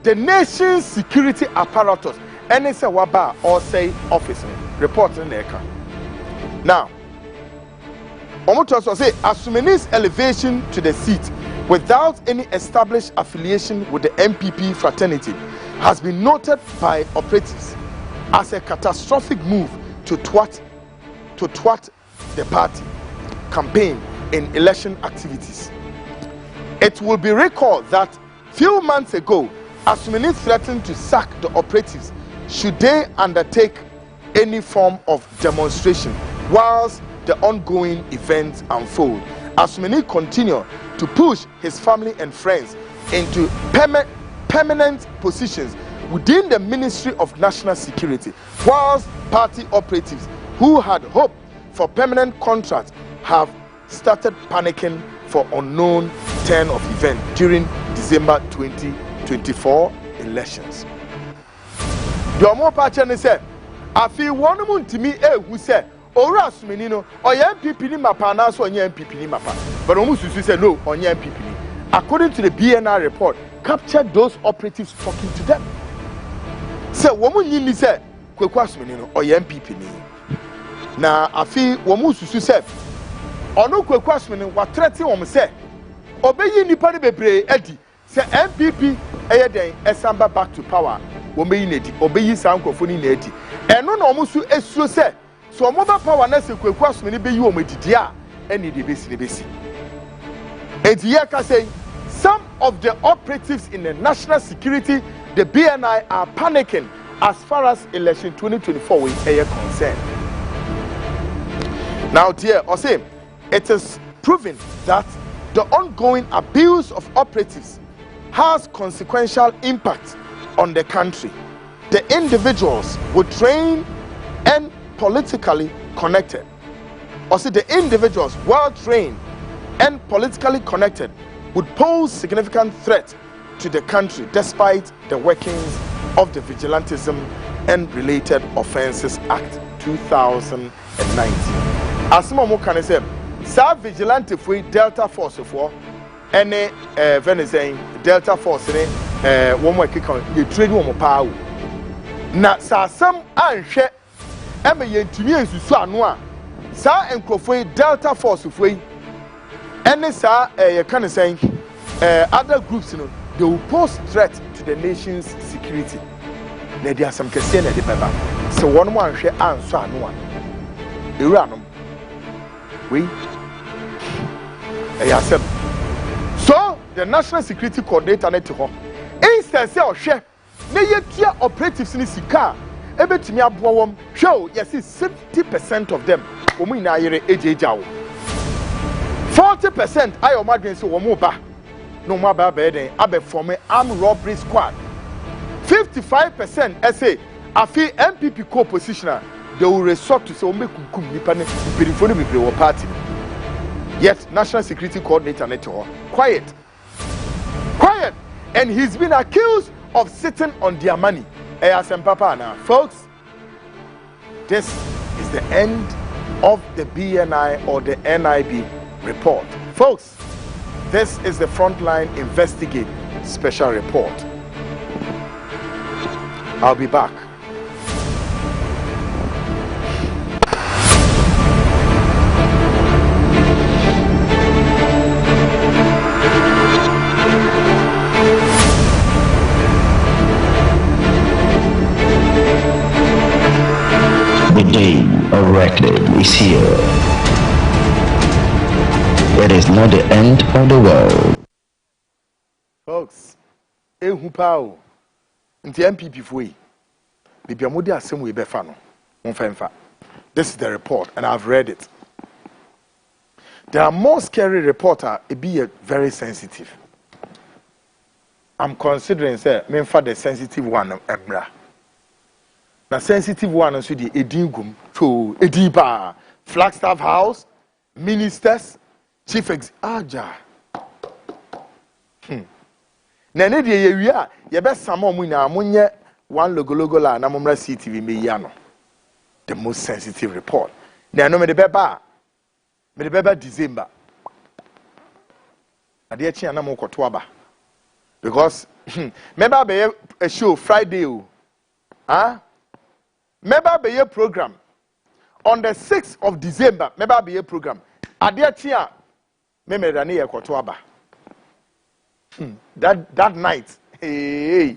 the nation's security apparatus. And it's a waba or say officer report in the account. Now, Omotos was say Asumeni's elevation to the seat without any established affiliation with the MPP fraternity has been noted by operatives as a catastrophic move to thwart the party campaign in election activities. It will be recalled that few months ago, Asumeni threatened to sack the operatives should they undertake any form of demonstration whilst the ongoing events unfold. Asumeni continued to push his family and friends into permanent positions within the Ministry of National Security, whilst party operatives who had hoped for permanent contracts have started panicking for unknown turn of event during December 2024 elections. The more patron said, I feel one month to me, who said, Ora Asumeni no, or MPP ni mapa na so onye MPP ni mapa. But almost you say no, onye MPP ni. According to the BNR report, captured those operatives talking to them. Say woman ni say Kweku Asumeni no, or MPP ni. Na afi woman susu say ono Kweku Asumeni wa threaten wo say obeyi nipa ne bebre edi say MPP eye den esamba back to power womeyi na edi obeyi sankofo ni na edi eno na omusu esuo say so mobile power na se Kweku Asumeni be yi o medidi a eni de besi Ediye ka say some of the operatives in the national security, the BNI, are panicking as far as election 2024 is concerned. Now dear I say it is proven that the ongoing abuse of operatives has consequential impact on the country. The individuals would train and politically connected. Or see the individuals well trained and politically connected would pose significant threat to the country despite the workings of the Vigilantism and Related Offences Act 2019. As mo can say, sa vigilante for Delta Force for any Venezuelan Delta Force one more kick on you trade one more power. Na sa some anhwe eme yentumi ensusu anu a sa enkrofo Delta Force for any sa you can say other groups you know they will pose threat to the nation's security. Na there are some kese na de baba so one mo anhwe anso anu a ewuranom we so the national security coordinator net ho instead say ohwe na yetua operatives ni sika ebetumi aboa wom hwe yes 70% of them omu ina yere ejejawo 40% ayo madwen so womu ba no mo ba den abe form armed robbery squad 55% say afi MPP co-positioner they will resort to say omekunkum nipa ne perifoni bebre wo party. Yet national security coordinator neto quiet and he's been accused of sitting on their money. Folks, this is the end of the BNI or the NIB report. Folks, this is the Frontline Investigate special report. I'll be back. is here. It is not the end of the world. Folks, ehu pao. Nti MPP foi. Bibia modi asem we befa no. Monfa. This is the report and I've read it. There are more scary reports it be very sensitive. I'm considering say menfa the sensitive one emra. Na sensitive one nso di edingum to ediba Flagstaff House, ministers, chief aja. Na ne de ye a ye be samo mu na monye one logo la na momra CTV me ya no. The most sensitive report. Na no me de beba December. Ade chi na mo koto aba. Because member be a show Friday o. Member be a program on the 6th of December. Member be a program. Ade chi a me da na ye koto aba. That night, hey,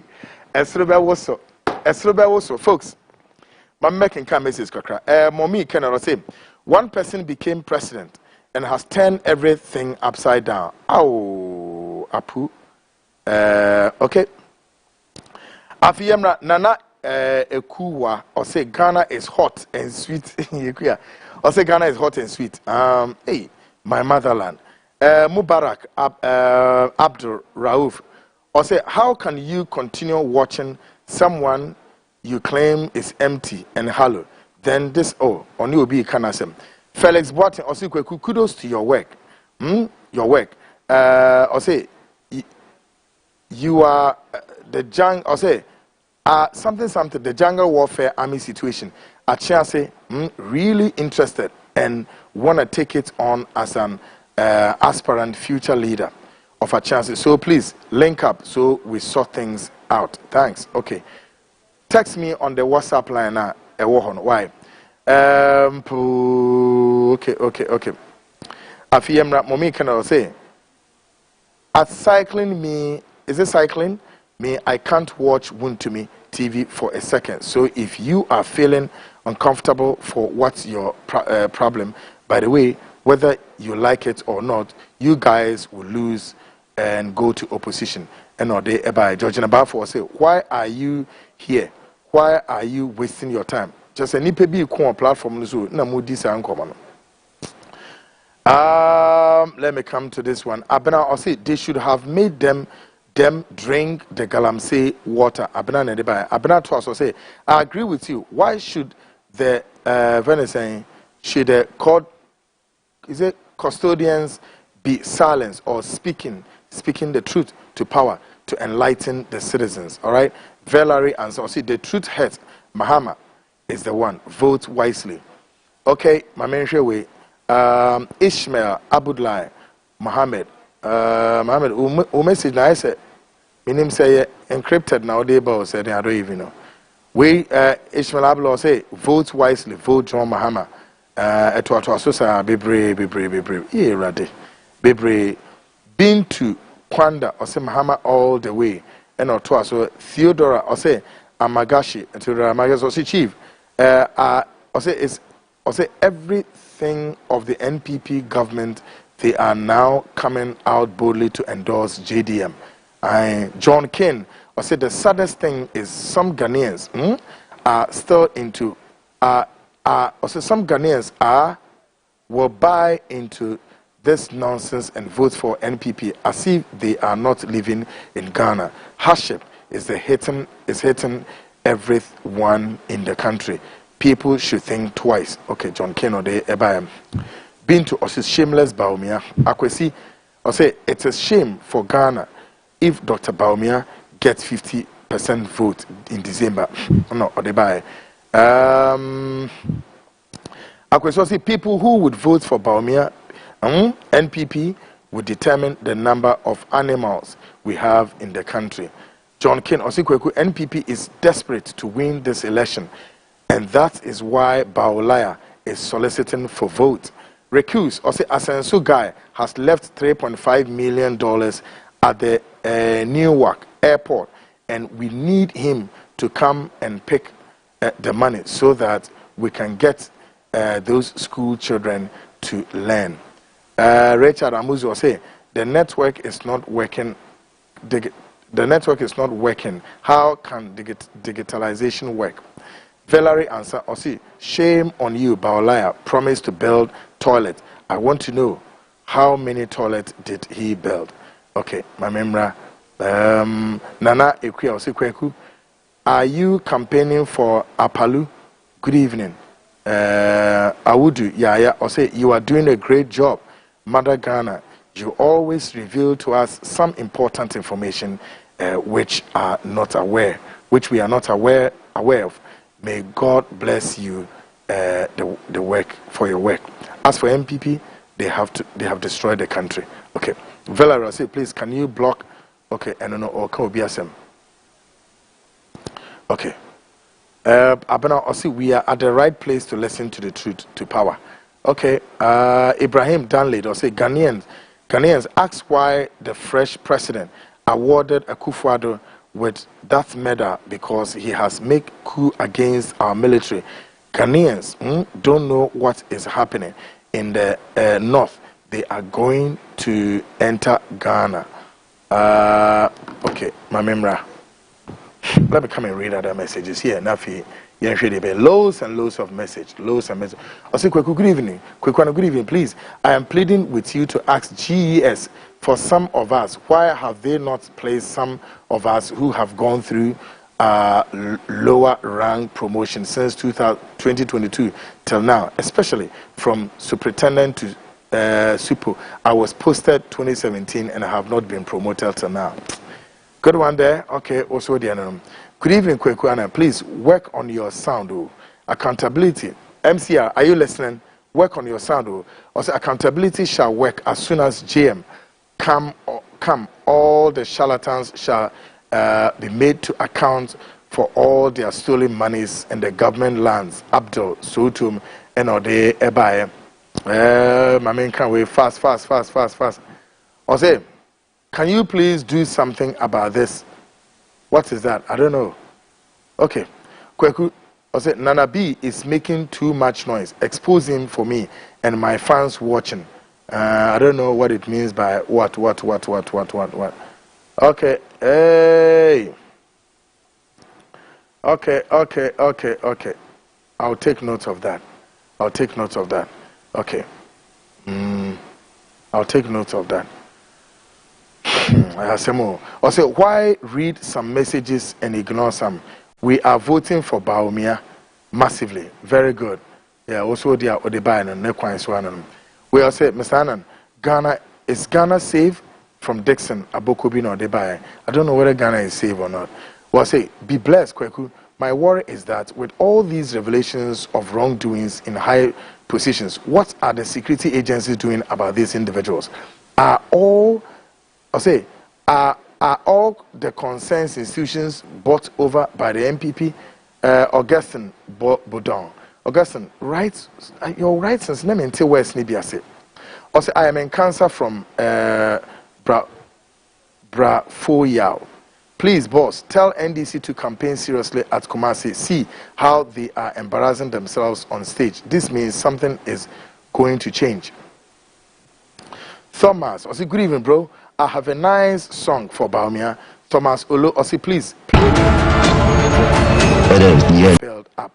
esrobe woso, folks. My making can message kakra. Mommy can say one person became president and has turned everything upside down. Oh, apu. Okay. Afiyemra nana ekuwa or say Ghana is hot and sweet. Or say Ghana is hot and sweet. Hey, my motherland. Mubarak Abdul Rauf or say how can you continue watching someone you claim is empty and hollow, then this on you be kanasem. Felix Boatin or say kudos to your work. Your work. Or say you are the jungle or say something the jungle warfare army situation. Achia say really interested and wanna take it on as an aspirant future leader of a chance. So please link up so we sort things out. Thanks. Okay. Text me on the WhatsApp line now. Why? Okay. Afiyemra Momi can say at cycling me is it cycling? Me I can't watch Wuntumi TV for a second. So if you are feeling uncomfortable for what's your problem, by the way, whether you like it or not, you guys will lose and go to opposition. And or they by George Nabafo say, why are you here? Why are you wasting your time? Just a nipe bi ko platform so na mudi sa nkomo no. Let me come to this one. Abena or say they should have made them drink the galamsey water. Abena ne by Abena to also say, I agree with you. Why should the venison should the court is it custodians be silenced or speaking the truth to power to enlighten the citizens? All right. Valerie answer. See, the truth hurts. Mahama is the one. Vote wisely. Okay, my mention way. Ishmael Abudlai Mohammed. Mohammed, who message now? I said, my name say encrypted nowadays, but said I don't even know. We Ishmael Abudlai say, vote wisely. Vote John Mahama. Etwa bebre. Yeah, ready. Bebre. Been to Kwanda or say Mahama all the way. And or twice so Theodora or say Amagashi to Amagashi or say chief or say everything of the NPP government they are now coming out boldly to endorse JDM. John King or say the saddest thing is some Ghanaians are still into or say some Ghanaians will buy into this nonsense and vote for NPP as if they are not living in Ghana. Hardship is hitting everyone in the country. People should think twice. Okay, John Keno de Ebayam. Been to us shameless Baumia. Akwesi, I say it's a shame for Ghana if Dr. Baumia gets 50% vote in December. No, or they buy. Akwesi, I say people who would vote for Baumia. NPP will determine the number of animals we have in the country. John King Osikweku, NPP is desperate to win this election, and that is why Baolaya is soliciting for vote. Recuse Osi Asensu guy has left $3.5 million at the Newark airport, and we need him to come and pick the money so that we can get those school children to learn. Richard Amuzi will say the network is not working. The network is not working. How can digitalization work? Valerie answer or see shame on you, Baolaya promised to build toilet. I want to know how many toilets did he build? Okay, my memra. Nana Ekwe or Kweku, are you campaigning for Apalu? Good evening. Awudu Yaya or say you are doing a great job. Mother Ghana, you always reveal to us some important information which we are not aware of. May God bless you the work for your work. As for MPP, they have destroyed the country. Okay. Valerie say please can you block okay and no or can be SM. Okay. Abena Osi, we are at the right place to listen to the truth to power. Okay. Ibrahim Danlade or say Ghanaians ask why the fresh president awarded Akufo-Addo with that medal because he has made coup against our military. Ghanaians don't know what is happening in the north. They are going to enter Ghana. Okay, my memra. Let me come and read other messages here. Nafi, loads and loads of message. I say, good evening. Good evening, please. I am pleading with you to ask GES for some of us. Why have they not placed some of us who have gone through lower rank promotion since 2022 till now, especially from superintendent to Supo? I was posted 2017 and I have not been promoted till now. Good one there. Okay, also the anonymous. Good evening, Kwekuana. Please work on your sound. Accountability. MCR, are you listening? Work on your sound. Also, accountability shall work as soon as GM come. All the charlatans shall be made to account for all their stolen monies and the government lands. Abdul Sotum and Ode Ebaye. My man can't wait fast. I say, can you please do something about this? What is that? I don't know. Okay. Kweku, I said, Nana B is making too much noise. Expose him for me and my fans watching. I don't know what it means by what. Okay. Hey. Okay. I'll take note of that. Okay. I'll take note of that. I have some more. Also, why read some messages and ignore some? We are voting for Baumia massively. Very good. Yeah, also they are buying and Nekwan. We all say, Mr. Annan, is Ghana safe from Dixon, Abokobin or Debaye? I don't know whether Ghana is safe or not. Well, say, be blessed, Kweku. My worry is that with all these revelations of wrongdoings in high positions, what are the security agencies doing about these individuals? Are all the concerned institutions bought over by the MPP? Augustine Bodon. Augustine, your rights since let me until West Nibia say. Also, I am in cancer from Brafoyao. Please, boss, tell NDC to campaign seriously at Kumasi. See how they are embarrassing themselves on stage. This means something is going to change. Thomas, I say, good evening, bro. I have a nice song for Baumia. Thomas Olo, I say, please build up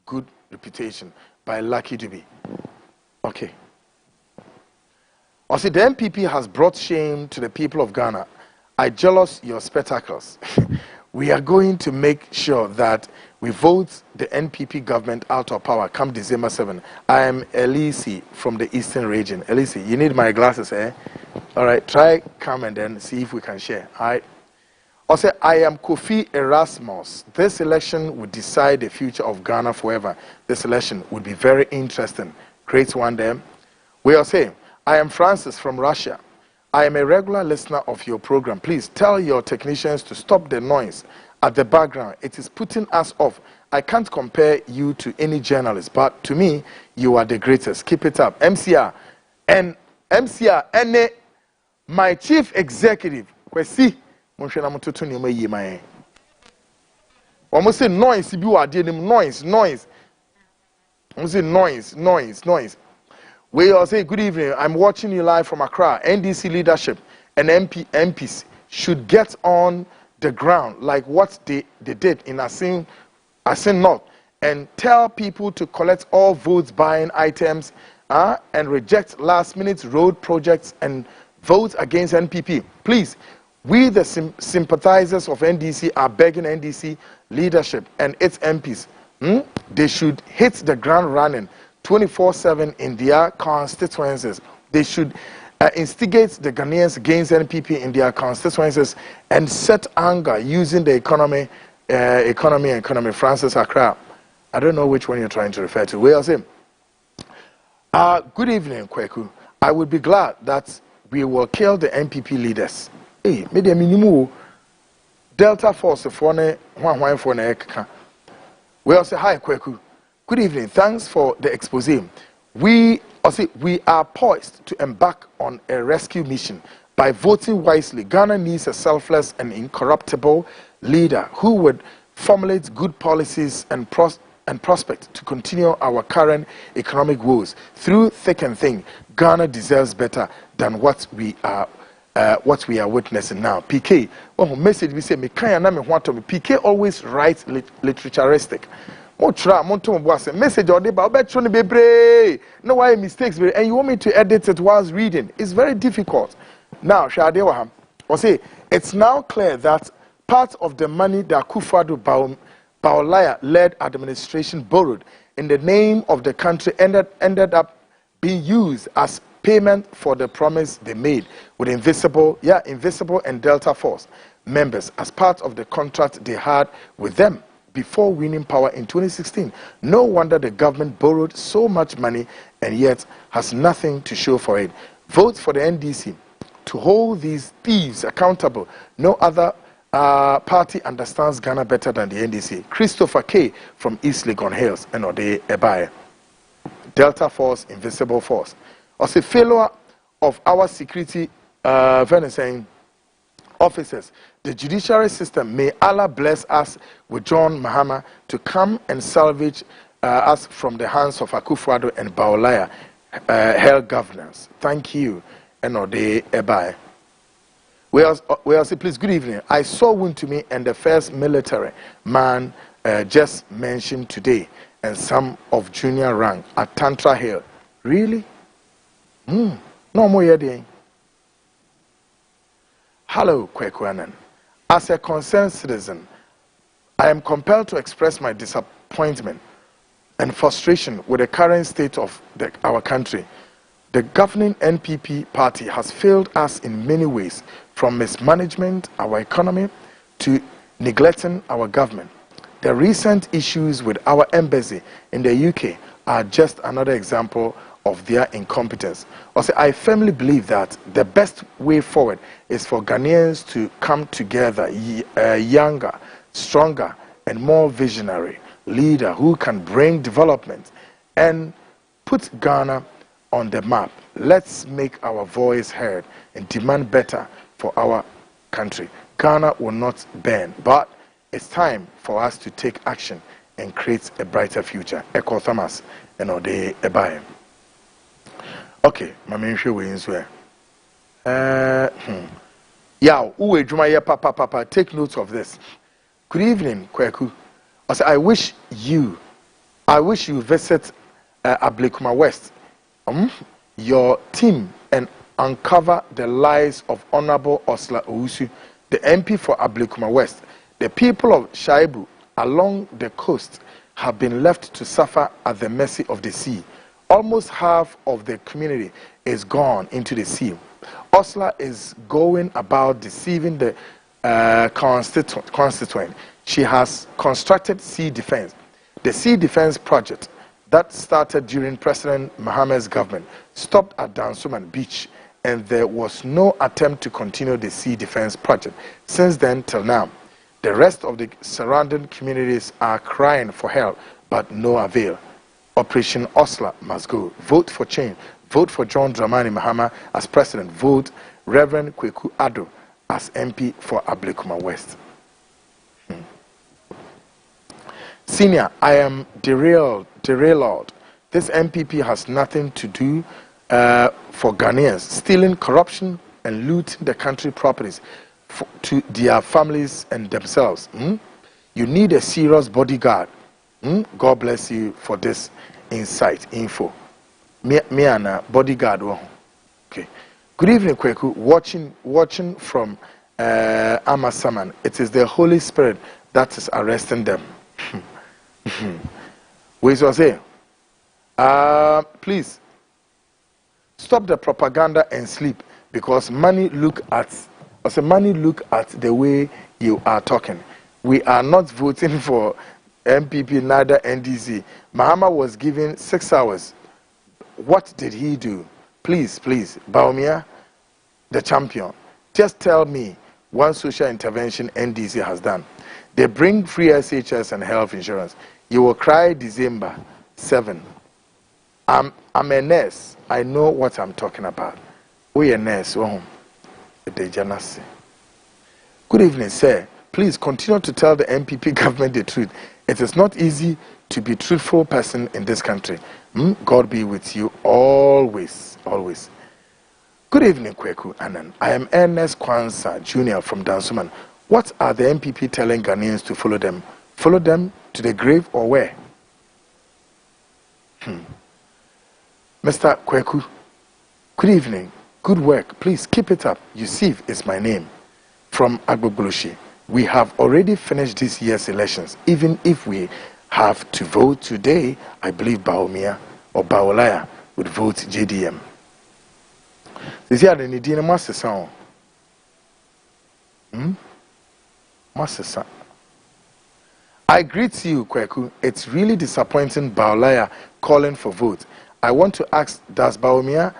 good reputation by Lucky Dube. Okay. I say, the MPP has brought shame to the people of Ghana. I jealous your spectacles. We are going to make sure that we vote the NPP government out of power come December 7. I am Elise from the Eastern region. Elise, you need my glasses, eh? All right, try come and then see if we can share. All right. Also, I am Kofi Erasmus. This election would decide the future of Ghana forever. This election would be very interesting. Great one there. We are saying, I am Francis from Russia. I am a regular listener of your program. Please tell your technicians to stop the noise at the background. It is putting us off. I can't compare you to any journalist, but to me, you are the greatest. Keep it up. MCR and my chief executive, Kwesi, almost say noise, noise. say noise. We all say good evening. I'm watching you live from Accra. NDC leadership and MPs should get on the ground like what they did in Asin North and tell people to collect all votes buying items and reject last-minute road projects and vote against NPP. Please, we the sympathizers of NDC are begging NDC leadership and its MPs. They should hit the ground running 24/7 in their constituencies. They should instigate the Ghanaians against NPP in their constituencies and set anger using the economy. Francis Accra. I don't know which one you're trying to refer to. Where's him? Good evening, Kweku. I would be glad that we will kill the NPP leaders. Hey, maybe minimum Delta Force for ne. We also hi Kweku. Good evening. Thanks for the expose. We are poised to embark on a rescue mission by voting wisely. Ghana needs a selfless and incorruptible leader who would formulate good policies and prospect to continue our current economic woes. Through thick and thin, Ghana deserves better than what we are witnessing now. PK, message we say me kaya me want to PK always writes literaturistic. Message or no why mistakes and you want me to edit it whilst reading. It's very difficult. Now, Shadewaham, say it's now clear that part of the money that Akufo-Addo Bawumia-led administration borrowed in the name of the country ended up being used as payment for the promise they made with Invisible and Delta Force members as part of the contract they had with them before winning power in 2016. No wonder the government borrowed so much money and yet has nothing to show for it. Vote for the NDC to hold these thieves accountable. No other party understands Ghana better than the NDC. Christopher K. from East Legon Hills and Ode Ebaye. Delta Force, Invisible Force. As a failure of our security officers, the judiciary system, may Allah bless us with John Mahama to come and salvage us from the hands of Akufo-Addo and Bawumia held governance. Thank you. And Ode Ebaye. We also please, good evening. I saw Wontumi and the first military man just mentioned today and some of junior rank at Tantra Hill. Really? No more yet. Hello, Kwekwanan. As a concerned citizen, I am compelled to express my disappointment and frustration with the current state of our country. The governing NPP party has failed us in many ways, from mismanagement our economy to neglecting our government. The recent issues with our embassy in the UK are just another example of their incompetence. Also, I firmly believe that the best way forward is for Ghanaians to come together, a younger, stronger, and more visionary leader who can bring development and put Ghana on the map. Let's make our voice heard and demand better for our country. Ghana will not burn, but it's time for us to take action and create a brighter future. Eko Thomas and Ode Ebaye. Okay, mama nhwe we nso yeah, uwe dwuma ye papa, take note of this. Good evening, Kweku. I wish you visit Ablekuma West, your team, and uncover the lies of Honorable Osla Owusu, the MP for Ablekuma West. The people of Shaibu along the coast have been left to suffer at the mercy of the sea. Almost half of the community is gone into the sea. Osla is going about deceiving the constituent. She has constructed sea defense. The sea defense project that started during President Mahama's government stopped at Dansoman Beach, and there was no attempt to continue the sea defense project since then till now. The rest of the surrounding communities are crying for help, but no avail. Operation Osla must go. Vote for change. Vote for John Dramani Mahama as president. Vote Reverend Akufo-Addo as MP for Ablekuma West. Senior, I am derailed This MPP has nothing to do for Ghanaians, stealing, corruption, and looting the country properties to their families and themselves. You need a serious bodyguard. God bless you for this insight, info. Me and a bodyguard. Okay. Good evening, Kweku. Watching from Amasaman. It is the Holy Spirit that is arresting them. Where's your say? Please stop the propaganda and sleep, because money look at the way you are talking. We are not voting for MPP, neither NDC. Mahama was given 6 hours. What did he do? Please, Baumia, the champion, just tell me one social intervention NDC has done. They bring free SHS and health insurance. You will cry December 7. I'm a nurse. I know what I'm talking about. We a nurse. Good evening, sir. Please continue to tell the MPP government the truth. It is not easy to be a truthful person in this country. God be with you always. Good evening, Kweku Anan. I am Ernest Kwanzaa Jr. from Dansuman. What are the MPP telling Ghanaians to follow them? Follow them to the grave or where? Mr. Kweku, good evening. Good work. Please keep it up. Yusuf is my name. From Agbogloshi. We have already finished this year's elections. Even if we have to vote today, I believe Baumia or Baolaya would vote JDM. This year, the Nidina Master Sound. Master. I greet you, Kweku. It's really disappointing Baolaya calling for vote. I want to ask, does Baumia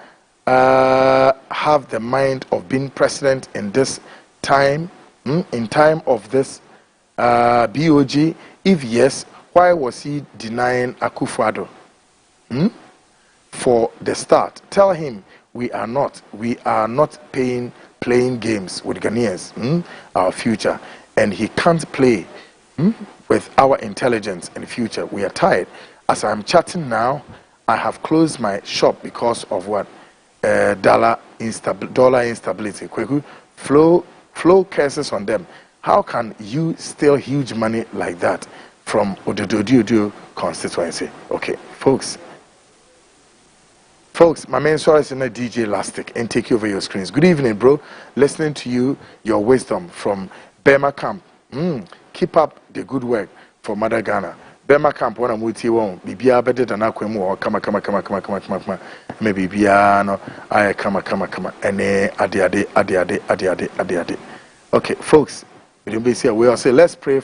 have the mind of being president in this time, in time of this BOG? If yes, why was he denying Akufo-Addo? For the start, tell him we are not playing games with Ghanaians, our future, and he can't play with our intelligence and future. We are tired. As I'm chatting now, I have closed my shop because of what? Dollar instability. Kweku, flow curses on them. How can you steal huge money like that from Odododio constituency? Okay, folks, my main source is in a DJ Elastic and take you over your screens. Good evening, bro. Listening to you, your wisdom from Bema Camp. Keep up the good work for Mother Ghana. Bema Camp, when I'm with you, Bibia better than Aquemo or come. Maybe Biano, I come, and ade. Okay, folks, we all say let's pray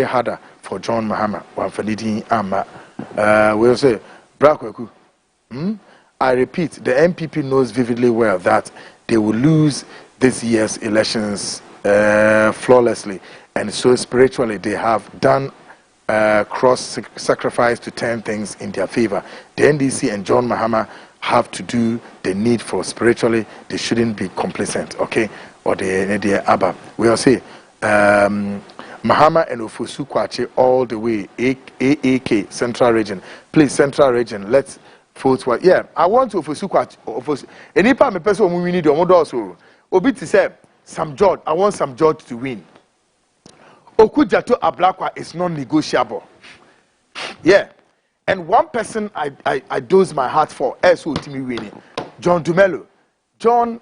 harder for John Mahama. One for leading Amma. We'll say, Brakweku. I repeat, the MPP knows vividly well that they will lose this year's elections flawlessly, and so spiritually they have done cross-sacrifice to turn things in their favor. The NDC and John Mahama have to do the needful spiritually. They shouldn't be complacent, okay? Or the Abba. We all say, Mahama and Ofosu Kwache all the way, AAK, Central Region. Please, Central Region, let's vote what? Yeah, I want to Ofosu Kwache. Any part of the person we need to also. Obiti said, Sam George, I want Sam George to win. Okujato Ablakwa is non-negotiable. Yeah. And one person I dose my heart for, SO to me winning, John Dumelo. John,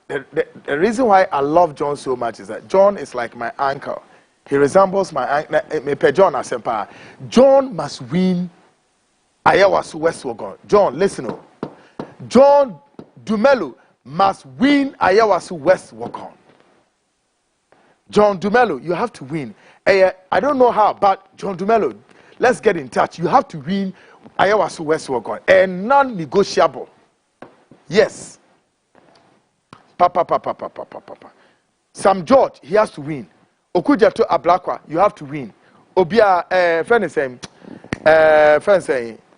the reason why I love John so much is that John is like my uncle. He resembles my uncle. John Asempa. John must win Ayawasu West Wogon. John, listen. John Dumelo must win Ayawasu West Wogon. John Dumelo, you have to win. I don't know how, but John Dumelo, let's get in touch. You have to win Ayawasu West Wogon. And non-negotiable. Yes. Papa. Sam George, he has to win. Okujato Ablakwa, you have to win. Obia, friend saying,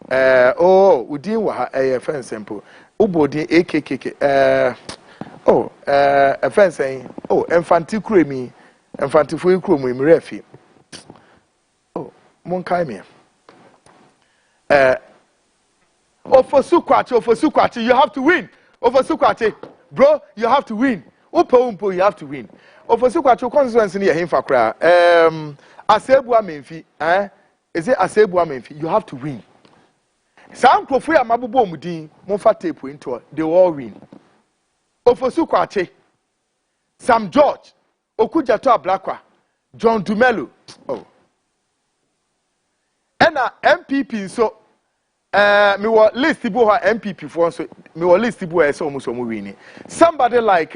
Udin Waha, friend simple. Ubodi, AKK, a friend saying, Infanti Kremi, Infanti Fui Krumi, Mrefi. Monkaimia. Ofosu Kwachi, you have to win. Ofosu Kwachi, bro, you have to win. Umpo, you have to win. Ofosu Kwachi constituency near him for cry. Asebua Menfi, is it Asebua Menfi? You have to win. Some Kofuya Mabubo Mudi, Mofa tape into they all win. Ofosu Kwachi, Sam George, Okujato Ablakwa, John Dumelo. Oh. And MPP so me wa list ibu ha MPP for so me wa list ibu e so almost winning. Somebody like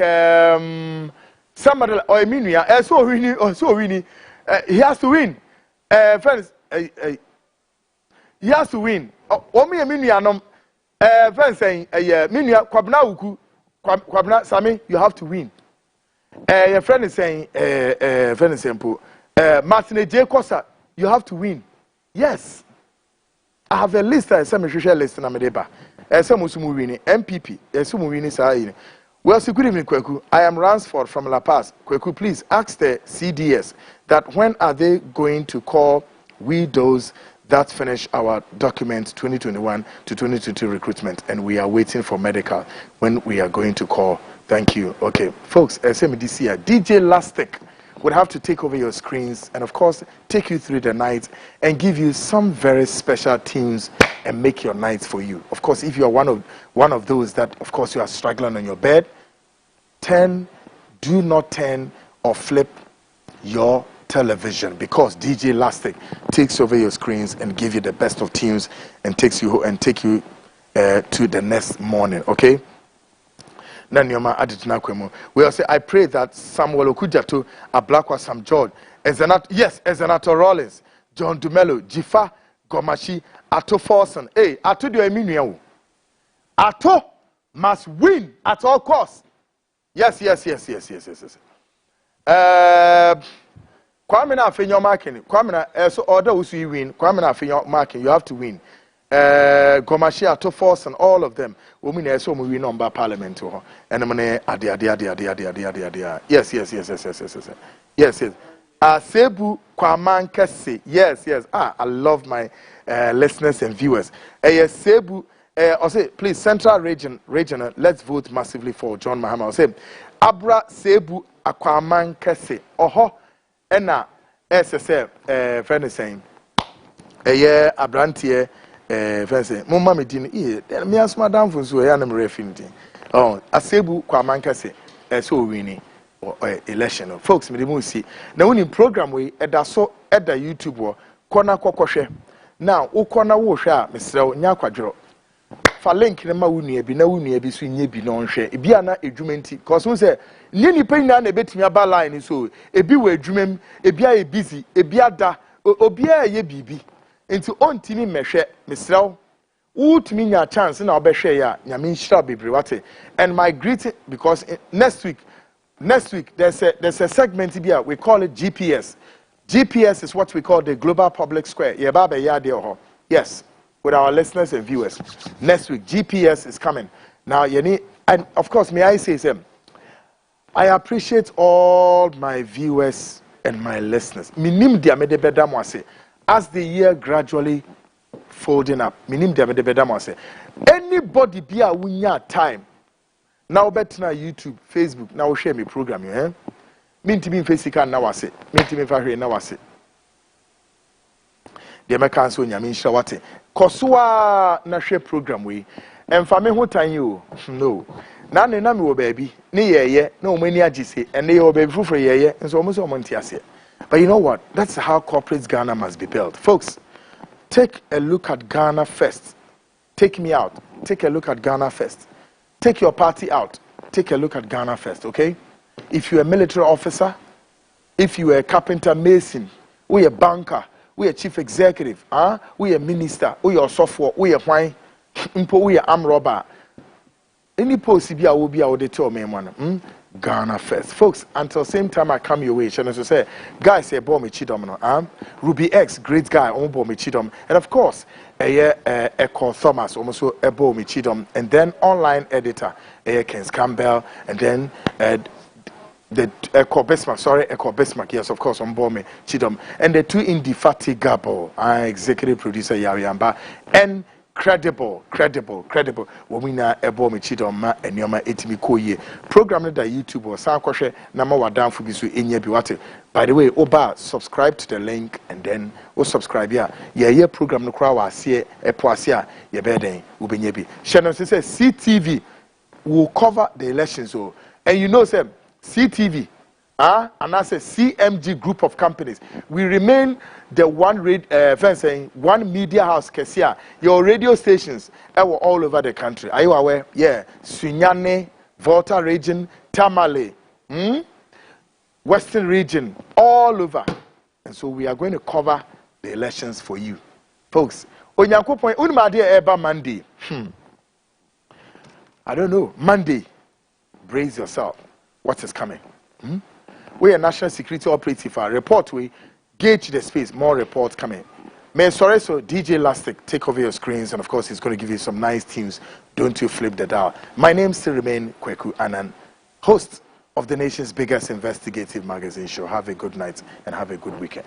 somebody like, or Emilia so winning he has to win. Friends he has to win. O me Emilia no friends saying Emilia kwabna uku kwabna Sami you have to win. Your friend is saying friend is saying Martin J Kosa you have to win. Yes. I have a list. Some list na medeba. Some musumu wini MPP. Some wini sa. Well, so good evening, Kweku. I am Ransford from La Paz. Kweku, please ask the CDS that when are they going to call we those that finish our document 2021 to 2022 recruitment, and we are waiting for medical when we are going to call. Thank you. Okay, folks. SMDC DJ Elastic would have to take over your screens and of course take you through the night and give you some very special tunes and make your nights for you. Of course, if you are one of those that of course you are struggling on your bed, do not turn or flip your television, because DJ Elastic takes over your screens and give you the best of tunes and take you to the next morning. Okay. We also I pray that Samuel Okujato, Ablakwa Sam George, Ezenato Rollins, John Dumelo, Jifa, Gomashi, Ato Forson. Hey, Ato do Eminuel. Ato must win at all costs. Yes. Kwame na afenyo marking. Kwame na so order usu win. Kwame na afenyo marking. You have to win. Gomashi, Ato Force and all of them. Women are so moving on by parliament to her. And I'm Yes. Asebu Kwaman Kese. Yes. I love my listeners and viewers. Sebu, say, please, Central Regional, let's vote massively for John Mahama. I'll say, Abra Sebu Akwaman Kese. Oho, Ena, SSF, friend is saying, Abrantier. Fancy, Mumma Medina, me as Madame Fonso, I am refinity. Oh, Asebu Kwamankase, so winning election. Folks, me see. Now, in program we at so at the YouTube war, Kona Kokoshe. Now, Ukona Wosha, Mr. Nyakwadro. For link in Mauni, be no near between ye be non share, Ibiana a jumenti, cause who say, Nini pay none a bit me a line so, a beware dream, a bia busy, a biada, obia ye bibi. Into on Timmy Meshe, Mr. Would mean your chance in our best share, Yamin shall be brewate. And my greeting, because next week there's a segment here, we call it GPS. GPS is what we call the Global Public Square. Yes, with our listeners and viewers. Next week, GPS is coming. Now, and of course, may I say something? I appreciate all my viewers and my listeners. Minim dia mede bedam wase. As the year gradually folding up, anybody be a winner time. Now better na YouTube, Facebook, now share me program you. Mean to be physical now I say. Mean to be very now I say. The Americans when you mean shawate. Kosua na share program we. And for me who time you no. Na ne na me wo baby. Ne ye no many agise and they wo baby for ye and so almost montiase. But you know what? That's how corporate Ghana must be built. Folks, take a look at Ghana first. Take me out. Take a look at Ghana first. Take your party out. Take a look at Ghana first, okay? If you're a military officer, if you're a carpenter mason, we a banker, we a chief executive, we a minister, we a software, we a wine, we a arm robber. Any post will be our detour, man. Ghana first. Folks, until same time I come your way, Channel to say, guys say bomb me chidom, Ruby X, great guy, on bomb me chidom. And of course, Echo Thomas, almost a bomb me chidom. And then online editor, Kens Campbell, and then the Echo Bismarck, yes, of course, on Bome, Chidom, and the two indefatigable executive producer Yariamba, and credible. Womina Ebome Chidom and Yoma Etimi Koye. Program that YouTube or Sankoshe, Nama Wadan Fugisu Inye Biwate. By the way, Oba, subscribe to the link and then subscribe here. Yeah, program no crowd was here, Epoasia, ye beden, Ubenyebi. Shannon says CTV will cover the elections. So, and you know, Sam. CTV, and that's a CMG group of companies. We remain the one media house, Kesia. Your radio stations are all over the country. Are you aware? Yeah, Sunyane, Volta region, Tamale, Western region, all over. And so we are going to cover the elections for you, folks. Onyanko point, Unmadia Eba Monday. I don't know. Monday, brace yourself. What is coming? We are national security operative. Report we gauge the space. More reports coming. May sorry, so DJ Elastic take over your screens, and of course, he's going to give you some nice tunes. Don't you flip the dial. My name still remains Kweku Anan, host of the nation's biggest investigative magazine show. Have a good night and have a good weekend.